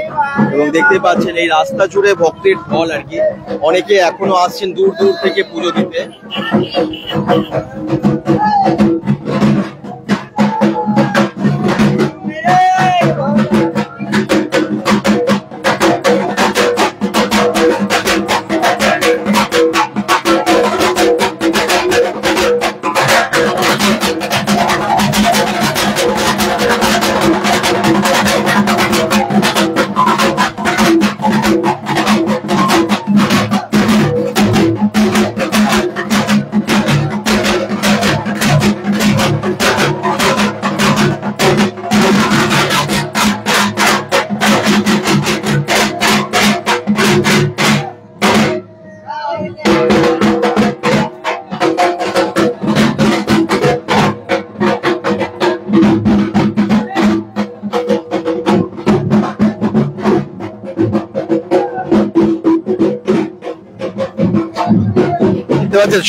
এবং দেখতে পাচ্ছেন এই রাস্তা জুড়ে ভক্তের ঢল আর কি। অনেকে এখনো আসছেন দূর দূর থেকে পুজো দিতে।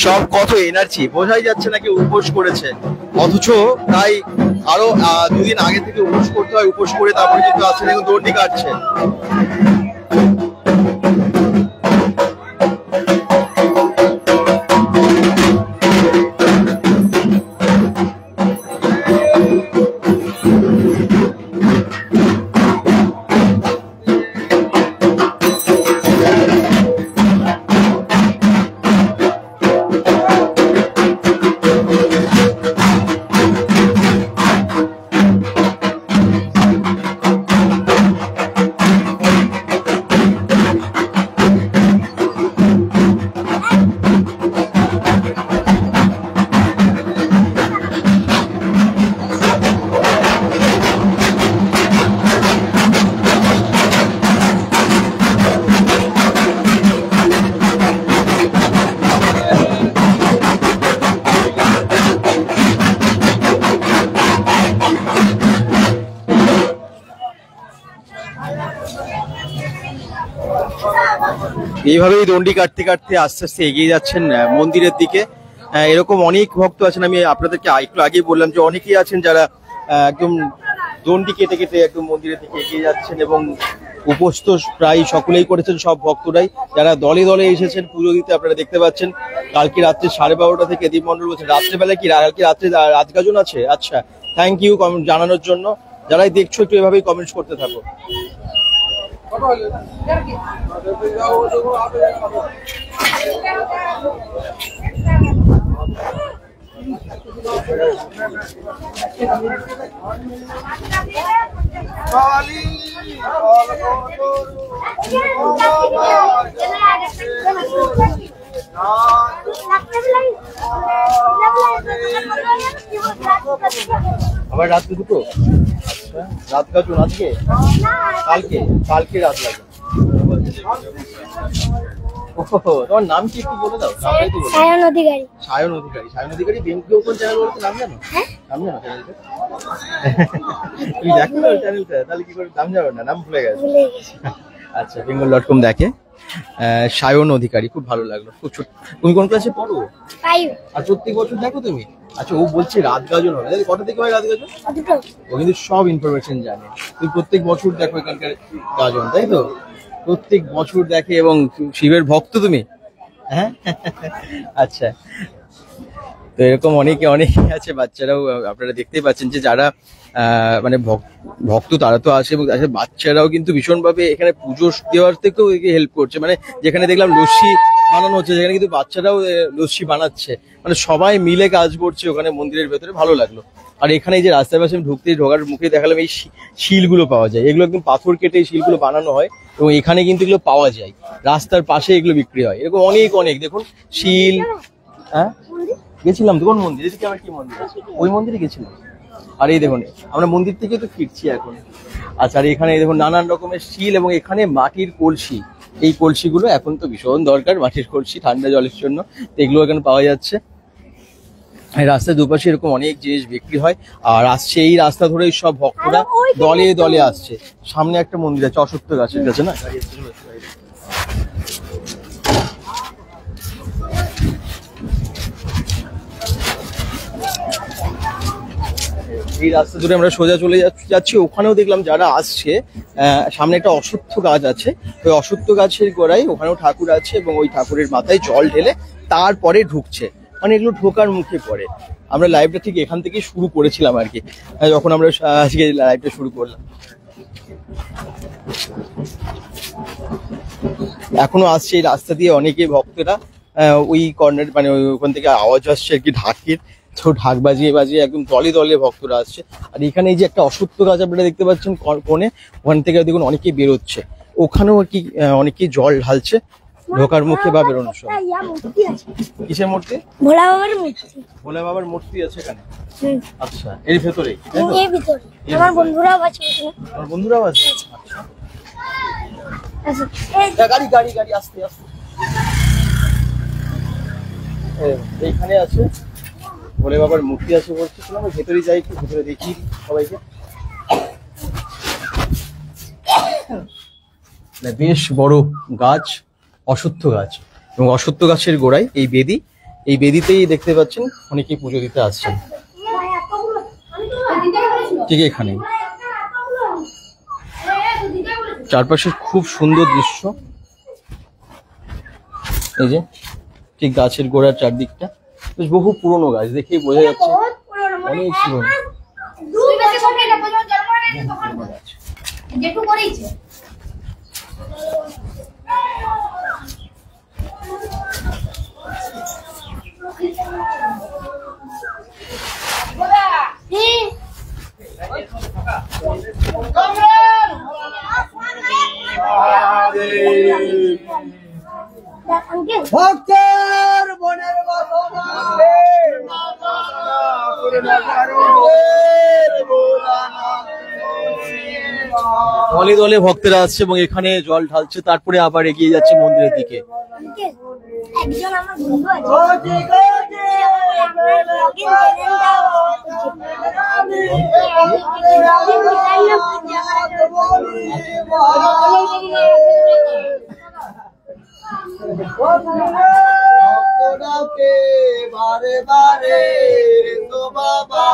সব কত এনার্জি, বোঝাই যাচ্ছে না কি উপোস করেছে। অথচ তাই আরো 2 দিন আগে থেকে উপোস করতে হয়, উপোস করে তারপরে কিন্তু আসছে, দেখুন দৌড়ি কাটছে। এইভাবেই দণ্ডি কাটতে কাটতে আস্তে আস্তে এগিয়ে যাচ্ছেন মন্দিরের দিকে। এরকম অনেক ভক্ত আছেন, আমি আপনাদেরকে একটু আগেই বললাম যে অনেকেই আছেন যারা একদম দণ্ডি কেটে কেটে একদম মন্দিরের দিকে এগিয়ে যাচ্ছেন এবং উপোস তো প্রায় সকলেই করেছেন, সব ভক্তরাই যারা দলে দলে এসেছেন পুজো দিতে। আপনারা দেখতে পাচ্ছেন কালকে রাত্রে 12:30 থেকে দীপ মন্ডল বলছেন রাত্রেবেলা কি কালকে রাত্রে রাত গাজন আছে। আচ্ছা, থ্যাংক ইউ কমেন্ট জানানোর জন্য। যারাই দেখছো একটু এভাবেই কমেন্টস করতে থাকো। আবার রাত্রে দুটো রাত গাজন আজকে কালকে কালকে রাত গাজন। তোমার নাম কি একটু বলে দাও। সায়ন অধিকারী। সায়ন অধিকারী, সায়ন অধিকারী বেঙ্গল কোন চ্যানেল বলতে নাম জানো? নাম জানো চ্যানেলটা? তুমি দেখো না চ্যানেলটা, তাহলে কি করে নাম জানো না? নাম ভুলে গেছো? আচ্ছা, bengal.com দেখে। সায়ন অধিকারী, খুব ভালো লাগলো। খুব ছোট। তুমি কোন ক্লাসে পড়ো? 5। আর প্রত্যেক বছর দেখো তুমি? আচ্ছা, ও বলছে রাত গাজন হবে, তাহলে কটা থেকে হয় রাত গাজন? দুটো। ও কিন্তু সব ইনফরমেশন জানে। তুমি প্রত্যেক বছর দেখো এখানকার গাজন, তাই তো? প্রত্যেক বছর দেখে এবং শিবের ভক্ত তুমি? হ্যাঁ, আচ্ছা। তো এরকম অনেকে আছে, বাচ্চারাও আপনারা দেখতেই পাচ্ছেন যে যারা মানে ভক্ত তারা তো আসে এবং বাচ্চারাও কিন্তু ভীষণভাবে এখানে পুজো দেওয়ার থেকেও হেল্প করছে। মানে যেখানে দেখলাম লস্যি বানানো হচ্ছে, সেখানে কিন্তু বাচ্চারাও লস্যি বানাচ্ছে। মানে সবাই মিলে কাজ করছে ওখানে মন্দিরের ভেতরে, ভালো লাগলো। আর এখানে এই যে রাস্তার পাশে ঢোকার মুখে দেখালাম এই শিলগুলো পাওয়া যায়। এগুলো একদম পাথর কেটে এই শিলগুলো বানানো হয় এবং এখানে কিন্তু এগুলো পাওয়া যায়, রাস্তার পাশে এগুলো বিক্রি হয়। এরকম অনেক দেখুন শিল। হ্যাঁ, গেছিলাম তো কোন মন্দির? এদিকে আবার কি মন্দির আছে? ওই মন্দিরে গেছিলাম। আর এই দেখুন আমরা মন্দির থেকে তো ফিরছি এখন। আচ্ছা, আর এখানে দেখুন নানান রকমের শিল এবং এখানে মাটির কলসি। এই কলসিগুলো এখন তো ভীষণ দরকার, মাটির কলসি ঠান্ডা জলের জন্য, এগুলো এখানে পাওয়া যাচ্ছে। এই রাস্তার দুপাশে এরকম অনেক জিনিস বিক্রি হয়। আর আসছে এই রাস্তা ধরে সব ভক্তরা দলে দলে আসছে। সামনে একটা মন্দির আছে অশ্বত্থ গাছের কাছে, না? এই রাস্তা ধরে আমরা সোজা চলে যাচ্ছি। ওখানেও দেখলাম যারা আসছে, সামনে একটা অশ্বত্থ গাছ আছে, ওই অশ্বত্থ গাছের গোড়ায় ওখানেও ঠাকুর আছে এবং ওই ঠাকুরের মাথায় জল ঢেলে তারপরে ঢুকছে। মানে এগুলো ঢোকার মুখে পড়ে। আমরা লাইভটা ঠিক এখান থেকে শুরু করেছিলাম আর কি, যখন আমরা আজকে লাইভটা শুরু করলাম। এখনো আসছে এই রাস্তা দিয়ে অনেকে ভক্তরা। ওই কর্নার মানে ওখান থেকে আওয়াজ আসছে আর কি ঢাকের, তো ঢাক বাজিয়ে একদম দলে দলে ভক্তরা আসছে। আর এখানে এই যে একটা অশ্বত্থ গাছ আপনারা দেখতে পাচ্ছেন কোণে, ওখান থেকে দেখুন অনেকেই বেরোচ্ছে। ওখানেও আর কি অনেকেই জল ঢালছে ঢোকার মুখে বা বেরোনোর সময়। কিসের মূর্তি? ভোলা বাবার মূর্তি। ভোলা বাবার মূর্তি আছে এখানে? আচ্ছা, এর ভেতরে? এর ভিতরে আমার বন্ধুরাও আছে। আমার বন্ধুরাও আছে? আচ্ছা, গাড়ি আস্তে আস্তে। এইখানে আছে ভোলে বাবার মূর্তি আছে বলছিলাম। ভেতরে যাই, একটু ভেতরে দেখি সবাইকে। বেশ বড় গাছ, অশ্বত্থ গাছ, এবং অশ্বত্থ গাছের গোড়ায় এই বেদি। এই বেদিতেই দেখতে পাচ্ছেন অনেকেই পুজো দিতে আসছেন ঠিক এখানে। চারপাশে খুব সুন্দর দৃশ্য। এই যে ঠিক গাছের গোড়ার চারদিকটা বেশ বহু পুরনো গাছ, দেখেই বোঝা যাচ্ছে অনেক পুরনো। ভক্তের মনের বাসনা দলে দলে ভক্তরা আসছে এবং এখানে জল ঢালছে, তারপরে আবার এগিয়ে যাচ্ছে মন্দিরের দিকে। একজন আমার বন্ধু আছে। বারে বারে তো বাবা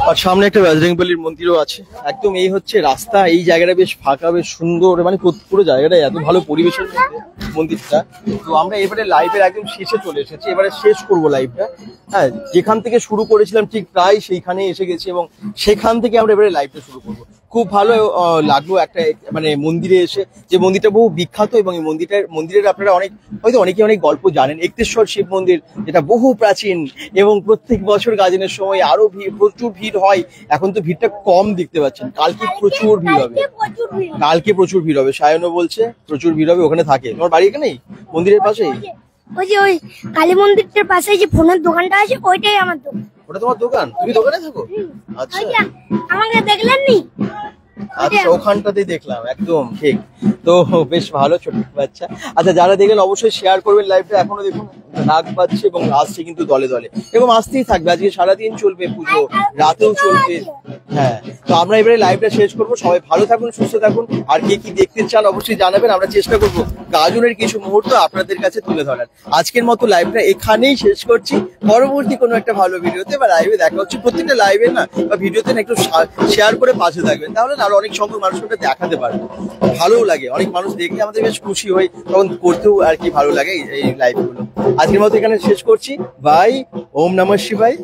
আর সামনে একটা বজরংবলীর মন্দিরও আছে। একদম এই হচ্ছে রাস্তা, এই জায়গাটা বেশ ফাঁকা, বেশ সুন্দর, মানে পুরো জায়গাটা এত ভালো পরিবেশের মধ্যে মন্দিরটা। তো আমরা এবারে লাইভের একদম শেষে চলে এসেছি, এবারে শেষ করব লাইভটা। হ্যাঁ, যেখান থেকে শুরু করেছিলাম ঠিক প্রায় সেইখানে এসে গেছি এবং সেখান থেকে আমরা এবারে লাইভটা শুরু করবো। খুব ভালো লাগলো একটা মানে মন্দিরে এসে, যে মন্দিরটা বহু বিখ্যাত এবং এই মন্দিরের আপনারা অনেকে গল্প জানেন। একতেশ্বর শিব মন্দির, যেটা বহু প্রাচীন এবং প্রত্যেক বছর গাজনের সময় আরো প্রচুর ভিড় হয়। এখন তো ভিড়টা কম দেখতে পাচ্ছেন, কালকে প্রচুর ভিড় হবে, কালকে প্রচুর ভিড় হবে। সায়নও বলছে প্রচুর ভিড় হবে, ওখানে থাকে। তোমার বাড়ি এখানেই মন্দিরের পাশেই? ওই কালী মন্দিরটার পাশে যে ফোনের দোকানটা আছে ওইটাই আমার দোকান। ওটা তোমার দোকান? তুমি দোকানে থাকো? আচ্ছা, আমাকে দেখলেন নি? আচ্ছা, ওখানটাতেই দেখলাম, একদম ঠিক। তো বেশ ভালো, ছোট বাচ্চা। আচ্ছা, যারা দেখলেন অবশ্যই শেয়ার করবেন লাইভটা। এখনো দেখুন নাক বাজছে এবং আসছে কিন্তু দলে দলে, এবং আসতেই থাকবে। আজকে সারাদিন চলবে পুজো, রাতেও চলবে। হ্যাঁ, তো আমরা এবারে লাইভটা শেষ করবো। সবাই ভালো থাকুন, সুস্থ থাকুন। আর কে কি দেখতে চান অবশ্যই জানাবেন, আমরা চেষ্টা করবো গাজনের কিছু মুহূর্ত আপনাদের কাছে তুলে ধরার। আজকের মতো লাইভটা এখানেই শেষ করছি। পরবর্তী কোনো একটা ভালো ভিডিওতে বা লাইভে দেখা হচ্ছে। প্রত্যেকটা লাইভে না বা ভিডিওতে না একটু শেয়ার করে পাশে থাকবেন, তাহলে না আরো অনেক সংখ্যক মানুষকে দেখাতে পারবো। ভালোও লাগে, অনেক মানুষ দেখলে আমাদের বেশ খুশি হই, তখন করতেও আর কি ভালো লাগে এই লাইভগুলো। আজকের মতো এখানে শেষ করছি। বাই, ওম নমঃ শিবায়।